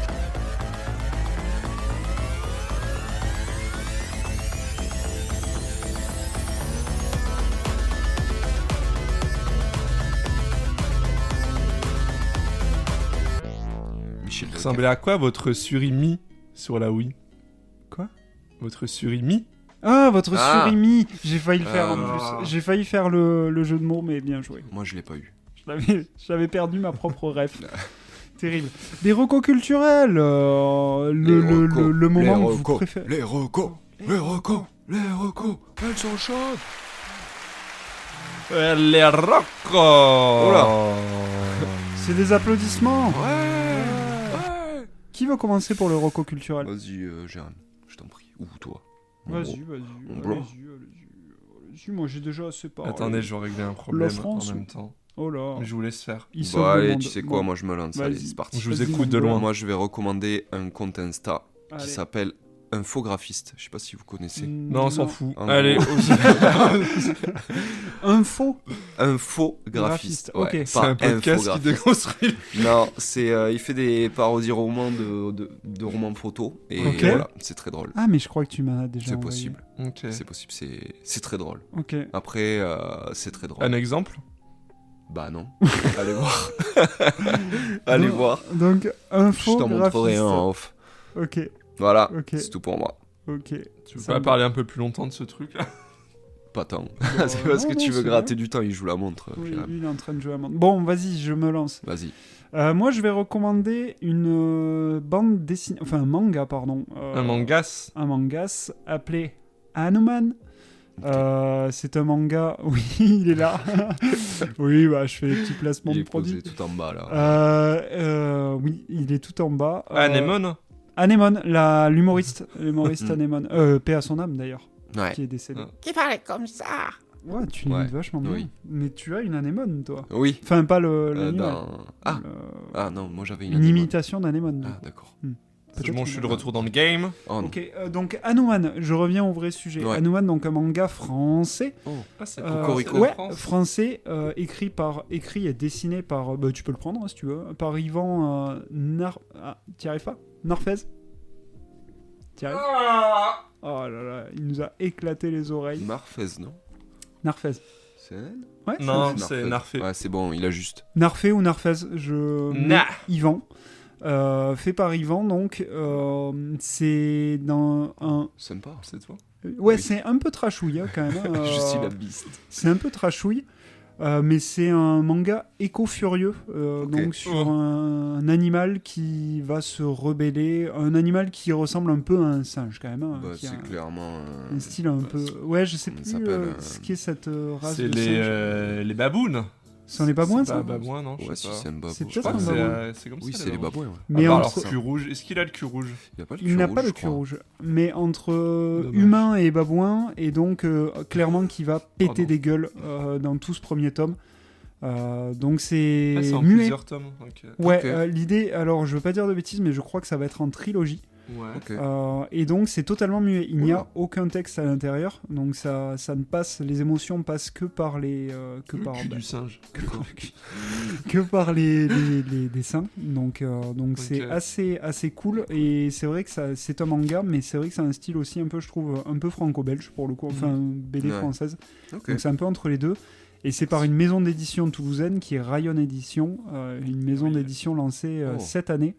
S6: Michel Delcaire.
S8: Ressemblait à quoi votre surimi sur la Wii?
S7: Quoi?
S8: Votre surimi?
S7: Ah, votre
S6: Ah.
S7: surimi. J'ai failli le faire en
S8: Ah.
S7: plus. J'ai failli faire le jeu de mots, mais bien joué.
S6: Moi, je l'ai pas eu.
S7: J'avais perdu ma propre ref. Terrible. Des recos culturels. Le moment que vous préférez.
S6: Les recos, les recos, les recos, elles sont chaudes.
S8: Les Rocco.
S6: Oh là.
S7: C'est des applaudissements.
S6: Ouais.
S7: Qui veut commencer pour le Rocco culturel?
S6: Vas-y, Jérôme, je t'en prie. Ou toi.
S7: Vas-y,
S6: Mon blanc.
S7: allez-y. Moi j'ai déjà assez parlé.
S8: Attendez, je vais régler un problème
S7: France.
S8: en même temps.
S7: Oh là.
S8: Je vous laisse faire.
S7: Il sauve
S6: Bah
S7: le
S6: allez,
S7: monde.
S6: tu sais quoi,
S7: Bon.
S6: moi je me lance,
S7: Vas-y.
S6: allez, c'est parti.
S8: Je vous
S7: Vas-y,
S8: écoute de
S7: mon
S8: loin.
S6: Moi je vais recommander un compte Insta
S7: Allez.
S6: qui s'appelle Infographiste. Je sais pas si vous connaissez.
S8: Non, on s'en fout.
S6: En
S8: Allez,
S7: Info.
S6: Infographiste. Ouais,
S7: Ok.
S8: c'est
S6: pas
S8: un podcast qui
S6: infographiste.
S8: déconstruit.
S6: Non, c'est il fait des parodies romans de romans photos et
S7: Ok.
S6: voilà, c'est très drôle.
S7: Ah mais je crois que tu m'as déjà
S6: C'est
S7: envoyé.
S6: possible.
S8: Ok.
S6: C'est possible, c'est très drôle.
S7: Ok.
S6: Après c'est très drôle.
S8: Un exemple?
S6: Bah non. Allez voir. Allez
S7: Donc-
S6: voir.
S7: Donc
S6: Je
S7: info.
S6: t'en montrerai un en off.
S7: Ok.
S6: Voilà,
S7: Ok.
S6: c'est tout pour moi.
S7: Ok.
S8: Tu veux
S7: Ça
S8: pas
S7: me-
S8: parler un peu plus longtemps de ce truc là?
S6: Pas tant. C'est parce
S7: non,
S6: que
S7: non,
S6: tu veux
S7: c'est
S6: gratter
S7: bien.
S6: du temps, il joue la montre.
S7: Oui,
S6: Jérôme.
S7: lui, il est en train de jouer à monde. Bon, vas-y, je me lance.
S6: Vas-y.
S7: Moi, je vais recommander une bande dessinée, enfin un manga, pardon.
S8: Un mangas?
S7: Un mangas appelé Hanuman. C'est un manga. Oui, il est là. Oui, bah, je fais des petits placements
S6: Il
S7: de
S6: est posé
S7: produits.
S6: tout en bas là.
S7: Oui, il est tout en bas.
S8: Anemone?
S7: Anemone, l'humoriste Anemone. Paix à son âme d'ailleurs,
S6: Ouais.
S7: qui est décédé.
S8: Ah.
S1: Qui parlait comme ça?
S7: Ouais, tu
S6: Ouais,
S7: l'imites vachement bien.
S6: oui.
S7: Mais tu as une anémone, toi.
S6: Oui.
S7: Enfin, pas l'animal.
S6: Dans... Ah.
S7: Le-
S6: Ah non, moi j'avais une
S7: Une
S6: anémone.
S7: imitation d'anémone.
S6: Ah d'accord.
S8: C'est bon, je suis de retour dans le game.
S6: Oh non.
S7: Ok, donc Hanuman, je reviens au vrai sujet.
S6: Ouais.
S7: Hanuman, donc un manga français.
S8: Ah, c'est
S6: Cocorico.
S7: Ouais, français, écrit et dessiné par. Bah, tu peux le prendre hein, si tu veux. Par Yvan t'y arrives pas? Narfez? T'y arrives? Oh là là, il nous a éclaté les oreilles.
S6: Marfez, non?
S7: Narfez.
S6: C'est elle?
S7: Ouais,
S8: Non,
S6: Narfez.
S8: c'est Narfé.
S6: Ouais, c'est bon, il a juste.
S7: Narfé ou Narfez, je mets
S8: Nah.
S7: Yvan. Fait par Yvan, donc c'est dans un.
S6: Sympa.
S8: C'est toi?
S7: Ouais,
S6: Oui.
S7: c'est un peu trashouille hein, quand même.
S6: Je suis la biste.
S7: C'est un peu trashouille, mais c'est un manga éco-furieux,
S6: Ok.
S7: donc sur un animal qui va se rebeller, un animal qui ressemble un peu à un singe quand même. Hein,
S6: Bah,
S7: qui a
S6: c'est clairement.
S7: un style un peu. Ouais, je sais
S6: comment
S7: plus
S6: il s'appelle,
S7: ce qu'est cette race
S8: C'est
S7: de singe.
S8: les babounes.
S7: Ce sont les babouins,
S8: C'est
S7: ça
S8: pas babouin, non?
S6: Ouais,
S8: Je
S6: si
S8: sais pas.
S6: c'est un babou.
S7: C'est
S6: je
S8: Je
S7: peut-être
S8: crois
S6: crois.
S8: que
S7: un babouin.
S8: c'est comme
S6: Oui,
S8: ça.
S6: c'est les babouins. Ouais.
S7: Mais
S8: Mais
S7: entre...
S8: alors, cul rouge. Est-ce qu'il a le cul rouge?
S6: Il a pas le
S7: Il n'a
S6: rouge,
S7: pas le
S6: je
S7: cul
S6: crois.
S7: rouge, mais entre
S8: Dommage.
S7: humain et babouin, et donc clairement qui va péter
S8: Pardon.
S7: des gueules dans tout ce premier tome. Donc c'est
S8: Ah, c'est en
S7: muet.
S8: plusieurs tomes. Ok.
S7: Ouais,
S6: Ok.
S7: l'idée, alors je veux pas dire de bêtises, mais je crois que ça va être en trilogie.
S8: Ouais.
S6: Ok.
S7: Et donc c'est totalement muet. Il n'y a
S6: Oula.
S7: aucun texte à l'intérieur, donc ça ne passe, les émotions passent que par les, que
S8: Le
S7: par,
S8: cul
S7: bah,
S8: du singe.
S7: que par les dessins. Donc c'est
S8: Ok.
S7: assez cool. Et c'est vrai que c'est un manga, mais c'est vrai que c'est un style aussi un peu, je trouve, un peu franco-belge pour le coup, enfin BD
S6: Ouais.
S7: française.
S6: Ok.
S7: Donc c'est un peu entre les deux. Et c'est par une maison d'édition toulousaine qui est Rayon Édition, une maison
S8: Oui.
S7: d'édition lancée
S6: Oh.
S7: cette année,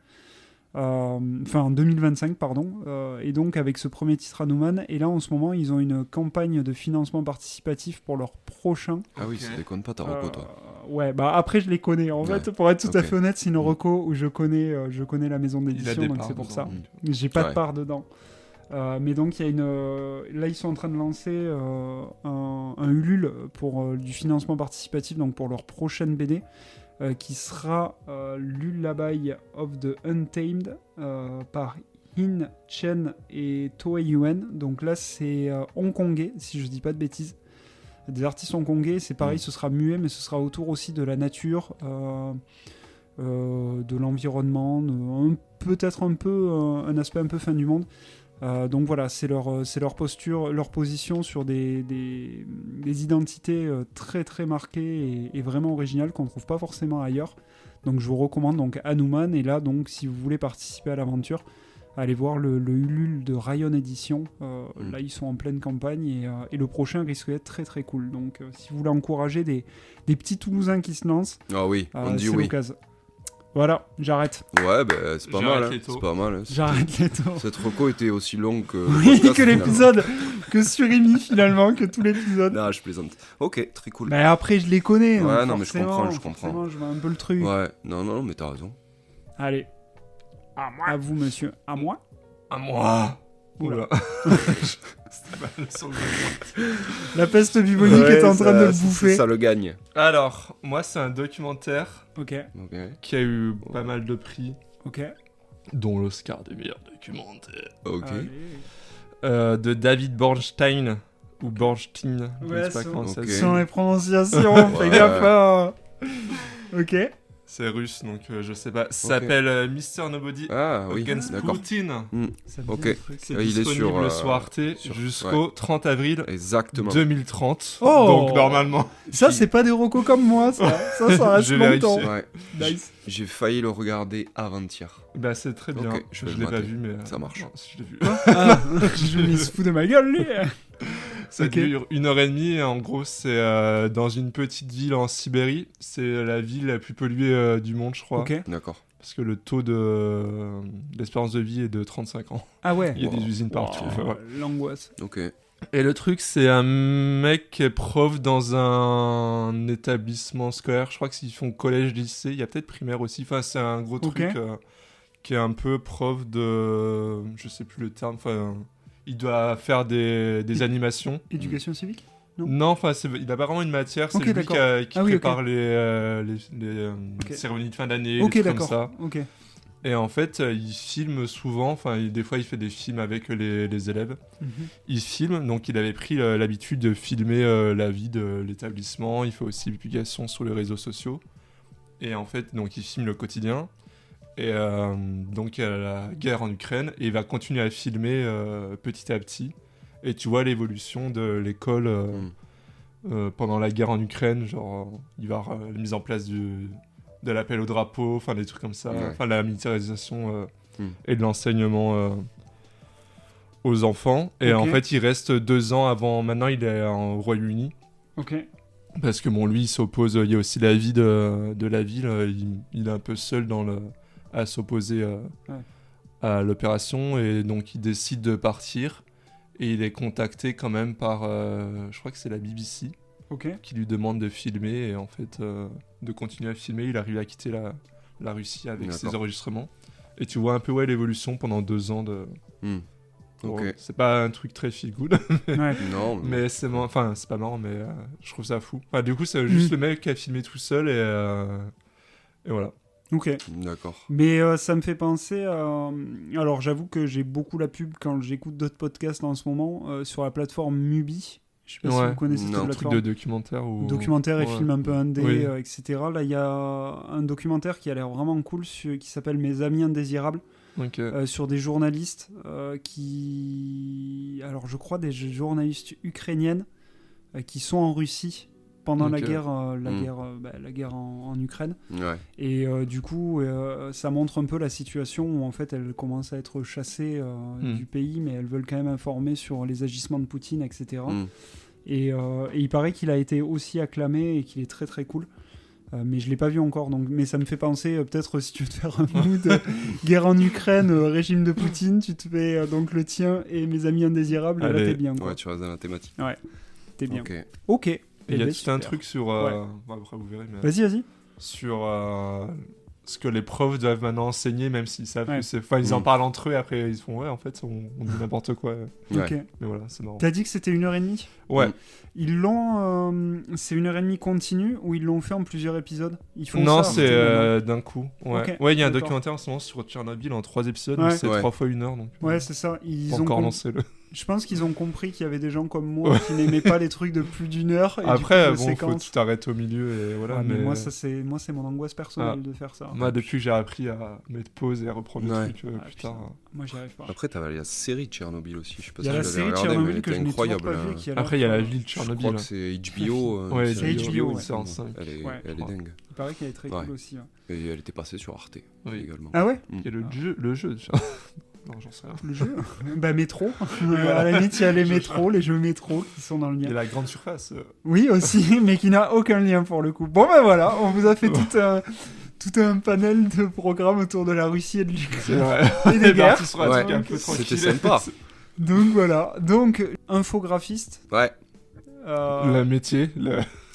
S7: enfin en 2025 pardon, et donc avec ce premier titre Hanuman, et là en ce moment ils ont une campagne de financement participatif pour leur prochain.
S6: Ah oui,
S8: Ok.
S6: ça déconne pas ta reco, toi.
S7: Ouais, bah après je les connais en
S6: Ouais.
S7: fait, pour être tout à
S6: Ok.
S7: fait honnête, c'est une reco où je connais la maison
S8: Il a
S7: d'édition,
S8: des
S7: donc
S8: parts
S7: c'est pour
S8: dedans.
S7: ça. J'ai pas
S6: Ouais.
S7: de part dedans. Mais donc il y a une. Là ils sont en train de lancer un Ulule pour du financement participatif, donc pour leur prochaine BD, qui sera Lullaby of the Untamed par In Chen et Toei Yuen. Donc là c'est hongkongais, si je dis pas de bêtises. Des artistes hongkongais, c'est pareil, ce sera muet, mais ce sera autour aussi de la nature, de l'environnement, peut-être un peu un aspect un peu fin du monde. Donc voilà, c'est leur posture, leur position sur des identités très très marquées et vraiment originales qu'on ne trouve pas forcément ailleurs. Donc je vous recommande donc Hanuman, et là donc si vous voulez participer à l'aventure, allez voir le Ulule de Rayon Édition. Là ils sont en pleine campagne, et le prochain risque d'être très très cool. Donc si vous voulez encourager des petits Toulousains qui se lancent,
S6: Ah oui, on dit
S7: c'est
S6: oui.
S7: l'occasion. Voilà, j'arrête.
S6: Ouais, bah, c'est pas
S8: J'arrête
S6: mal. Hein.
S8: les taux.
S6: C'est pas mal. Hein.
S7: J'arrête les tours.
S6: Cette reco était aussi longue que. le
S7: Oui,
S6: podcast,
S7: que
S6: finalement.
S7: l'épisode, que Surimi finalement, que tout l'épisode.
S6: Non, je plaisante. Ok, très cool.
S7: Mais après, je les connais.
S6: Ouais,
S7: donc
S6: non, mais je comprends, je
S7: forcément,
S6: comprends.
S7: je vois un peu le truc.
S6: Ouais, non, mais t'as raison.
S7: Allez. À vous, monsieur. À moi.
S8: À moi. Oula. C'était mal sur le
S7: La peste bubonique est en train de le bouffer.
S6: Ça le gagne.
S8: Alors, moi, c'est un documentaire
S7: Ok,
S8: qui a eu pas mal de prix,
S7: ok.
S8: dont l'Oscar du meilleur documentaire.
S6: Ok.
S7: Allez.
S8: De David Bornstein, ou Bornstein, je
S7: Ouais,
S8: sais pas comment ça
S6: ok.
S8: se dit.
S7: Sans les prononciations, fais gaffe. Hein. Ok.
S8: C'est russe, donc je sais pas. Ça s'appelle Mr. Nobody
S6: Ah oui,
S8: Against
S6: d'accord.
S8: Putin.
S7: Ça me
S6: Ok.
S7: dit un truc.
S8: C'est
S6: Il est
S8: disponible
S6: sur,
S8: sur Arte jusqu'au 30 avril
S6: Exactement.
S8: 2030.
S7: Oh
S8: Donc normalement,
S7: Ça, c'est pas des recos comme moi, ça. Ça reste
S8: Je
S7: longtemps.
S8: vérifie.
S6: Ouais.
S7: Nice.
S6: J'ai failli le regarder avant-hier.
S8: bah c'est très bien.
S6: Ok, je vais
S8: je
S6: le
S8: l'ai pas
S6: mater.
S8: vu, mais
S6: Ça marche.
S8: non, si je l'ai vu.
S7: Ah, je me fous de ma gueule, lui.
S8: Ça
S7: Ok.
S8: dure 1h30 et en gros c'est dans une petite ville en Sibérie. C'est la ville la plus polluée du monde, je crois.
S7: Ok.
S6: D'accord.
S8: Parce que le taux d'espérance de vie est de 35 ans.
S7: Ah ouais.
S8: Il y a des usines partout.
S7: Wow.
S8: enfin, voilà.
S7: L'angoisse.
S6: Ok.
S8: Et le truc, c'est un mec qui est prof dans un établissement scolaire. Je crois que s'ils font collège, lycée, il y a peut-être primaire aussi. Enfin, c'est un gros truc qui est un peu prof de... Je sais plus le terme. Enfin, il doit faire des animations.
S7: Éducation civique. Non.
S8: Non, enfin, il a pas vraiment une matière. C'est
S7: Ok,
S8: lui
S7: d'accord.
S8: qui
S7: Ah oui, ok.
S8: prépare les
S7: Ok.
S8: cérémonies de fin d'année,
S7: Ok,
S8: des trucs comme
S7: d'accord.
S8: ça.
S7: Ok.
S8: Et en fait, il filme souvent. Enfin, des fois, il fait des films avec les élèves.
S7: Mhm.
S8: Il filme, donc il avait pris l'habitude de filmer la vie de l'établissement. Il fait aussi des publications sur les réseaux sociaux. Et en fait, donc il filme le quotidien. Et donc il y a la guerre en Ukraine. Et il va continuer à filmer petit à petit. Et tu vois l'évolution de l'école pendant la guerre en Ukraine. Genre, il va y avoir la mise en place de l'appel au drapeau, enfin des trucs comme ça.
S6: Ouais.
S8: Enfin, la militarisation et de l'enseignement aux enfants. Et
S7: Ok.
S8: en fait, il reste 2 ans avant. Maintenant, il est au Royaume-Uni.
S7: Ok.
S8: Parce que bon, lui, il s'oppose. Il y a aussi la vie de la ville. Il est un peu seul à s'opposer à l'opération. Et donc, il décide de partir. Et il est contacté quand même par. Je crois que c'est la BBC
S7: Ok.
S8: qui lui demande de filmer. Et en fait, de continuer à filmer. Il arrive à quitter la Russie avec ses
S6: D'accord.
S8: enregistrements. Et tu vois un peu l'évolution pendant 2 ans de. Bon,
S6: Ok.
S8: c'est pas un truc très feel good,
S7: Ouais.
S6: Non,
S8: mais c'est enfin c'est pas marrant, mais je trouve ça fou. Enfin, du coup, c'est juste le mec qui a filmé tout seul et voilà.
S7: Ok.
S6: D'accord.
S7: Mais ça me fait penser à... Alors, j'avoue que j'ai beaucoup la pub quand j'écoute d'autres podcasts en ce moment sur la plateforme Mubi. Je sais pas si vous connaissez cette
S6: Non.
S8: Un truc
S7: plateforme.
S8: de documentaire ou
S7: Documentaire et
S8: Ouais.
S7: film un peu indé,
S8: Oui.
S7: etc. Là, il y a un documentaire qui a l'air vraiment cool qui s'appelle Mes amis indésirables.
S8: Ok.
S7: Sur des journalistes qui... Alors, je crois des journalistes ukrainiennes qui sont en Russie pendant la
S8: Ok.
S7: guerre, la guerre en Ukraine.
S6: Ouais.
S7: Et du coup, ça montre un peu la situation où en fait elles commencent à être chassées du pays, mais elles veulent quand même informer sur les agissements de Poutine, etc. Et il paraît qu'il a été aussi acclamé et qu'il est très très cool. Mais je l'ai pas vu encore, donc mais ça me fait penser peut-être si tu veux te faire un mood guerre en Ukraine, régime de Poutine, tu te fais donc le tien et Mes amis indésirables, et là
S8: Allez.
S7: t'es bien quoi.
S6: Ouais, tu restes dans la thématique.
S7: Ouais, t'es bien.
S6: Ok.
S7: Ok.
S8: Et il y a
S7: ben,
S8: tout un
S7: super.
S8: truc sur.
S7: Ouais.
S8: Bon, après, vous verrez, mais.
S7: Vas-y.
S8: Sur ce que les profs doivent maintenant enseigner, même s'ils savent
S7: Ouais.
S8: que c'est. Enfin, ils en parlent entre eux et après ils se font ouais, en fait, on dit n'importe quoi.
S6: Ouais.
S7: Ok.
S8: Mais voilà, c'est marrant.
S7: T'as dit que c'était 1h30 ?
S8: Ouais.
S7: Ils l'ont. C'est 1h30 continue ou ils l'ont fait en plusieurs épisodes ? Ils font
S8: Non,
S7: ça,
S8: c'est
S7: Arte,
S8: d'un coup. Ouais,
S7: Ok,
S8: ouais, il y a un
S7: d'accord.
S8: documentaire en ce moment sur Tchernobyl en 3 épisodes,
S7: Ouais.
S8: donc c'est
S6: Ouais.
S8: 3 fois 1 heure. Donc,
S7: Ouais, c'est ça. Ils
S8: pas
S7: ont
S8: encore lancé le.
S7: Je pense qu'ils ont compris qu'il y avait des gens comme moi qui n'aimaient pas les trucs de plus d'1 heure. Et
S8: Après,
S7: du coup,
S8: bon,
S7: les
S8: faut
S7: séquences...
S8: tout arrêter au milieu et voilà.
S7: Ouais, mais
S8: mais
S7: moi, c'est mon angoisse personnelle de faire ça.
S8: moi, depuis que j'ai appris à mettre pause et à reprendre
S6: Ouais.
S8: le truc plus
S7: putain.
S8: tard.
S7: Moi, j'y arrive pas.
S6: Après, t'avais la série Tchernobyl aussi. Je sais pas
S7: Il y a
S6: si
S7: la
S6: vous
S7: série
S6: l'avez
S7: de
S6: regardé, mais
S7: Tchernobyl
S6: elle
S7: que
S6: était
S7: je n'ai toujours
S6: incroyable.
S7: pas vue. Qui a l'air
S8: Après, il y a la
S7: folle.
S8: ville de
S6: Je
S8: Tchernobyl.
S6: crois que c'est HBO.
S8: Ouais,
S6: c'est
S8: c'est
S7: HBO, ouais.
S8: c'est en 5.
S6: Elle est,
S7: Ouais,
S6: elle est dingue.
S7: Il paraît qu'elle est très
S6: Ouais.
S7: cool aussi. Ouais.
S6: Et elle était passée sur Arte
S8: Oui.
S6: également.
S7: Ah ouais ?
S8: Il y a le jeu déjà. Non, j'en sais rien.
S7: Le jeu Bah, métro. À la limite, il y a les métros, les jeux métro qui sont dans le
S8: Il y
S7: lien.
S8: a la grande surface.
S7: Oui, aussi, mais qui n'a aucun lien pour le coup. Bon, ben voilà, on vous a fait tout un panel de programmes autour de la Russie et de l'Ukraine.
S8: C'est vrai.
S7: Et des guerres.
S8: Sur un
S6: Ouais.
S8: truc un peu
S6: C'était
S8: tranquille.
S6: sympa.
S7: Donc voilà. Donc, infographiste.
S6: Ouais.
S8: Le métier.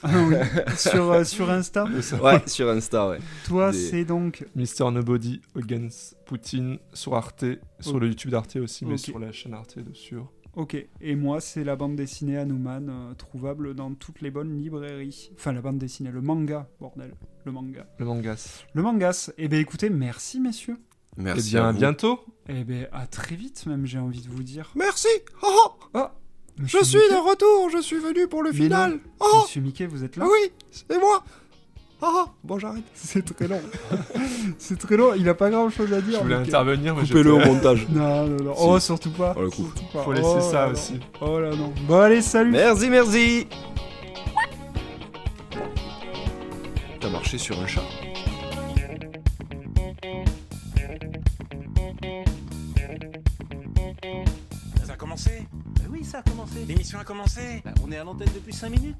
S7: Ah oui. Sur Insta.
S6: Ouais, sur Insta, ouais.
S7: Toi,
S6: Des-
S7: c'est donc.
S8: Mr. Nobody Against Poutine sur Arte, sur
S7: Ok.
S8: le YouTube d'Arte aussi, mais
S7: Ok.
S8: sur la chaîne Arte dessus.
S7: Ok. Et moi, c'est la bande dessinée Hanuman, trouvable dans toutes les bonnes librairies. Enfin, la bande dessinée, le manga, bordel. Le manga.
S8: Le mangas.
S7: Le mangas. Eh bien, écoutez, merci, messieurs.
S6: Merci.
S8: Et bien,
S6: à
S8: à
S6: vous.
S8: bientôt.
S7: Eh bien, à très vite, même, j'ai envie de vous dire.
S1: Merci. Oh,
S7: Ah,
S1: je
S7: Monsieur
S1: suis
S7: Mickey
S1: de retour. Je suis venu pour le
S7: Mais
S1: final.
S7: non.
S1: Oh,
S7: Monsieur Mickey, vous êtes là?
S1: ah oui, c'est moi. Oh, bon, j'arrête.
S7: C'est très long. C'est très long. Il a pas grand chose à dire.
S8: Je voulais
S7: Mickey.
S8: intervenir, mais
S6: Coupez-le au montage.
S7: Non, non, non.
S6: Si.
S7: Oh, surtout pas.
S6: On le coupe.
S7: Surtout pas.
S8: faut laisser
S7: Oh
S8: ça
S7: là là.
S8: aussi.
S7: Oh là non. Bon, allez, salut.
S6: Merci, merci. T'as marché sur un chat.
S10: Ça a commencé? Oui, ça a commencé. L'émission a commencé. On est à l'antenne depuis 5 minutes.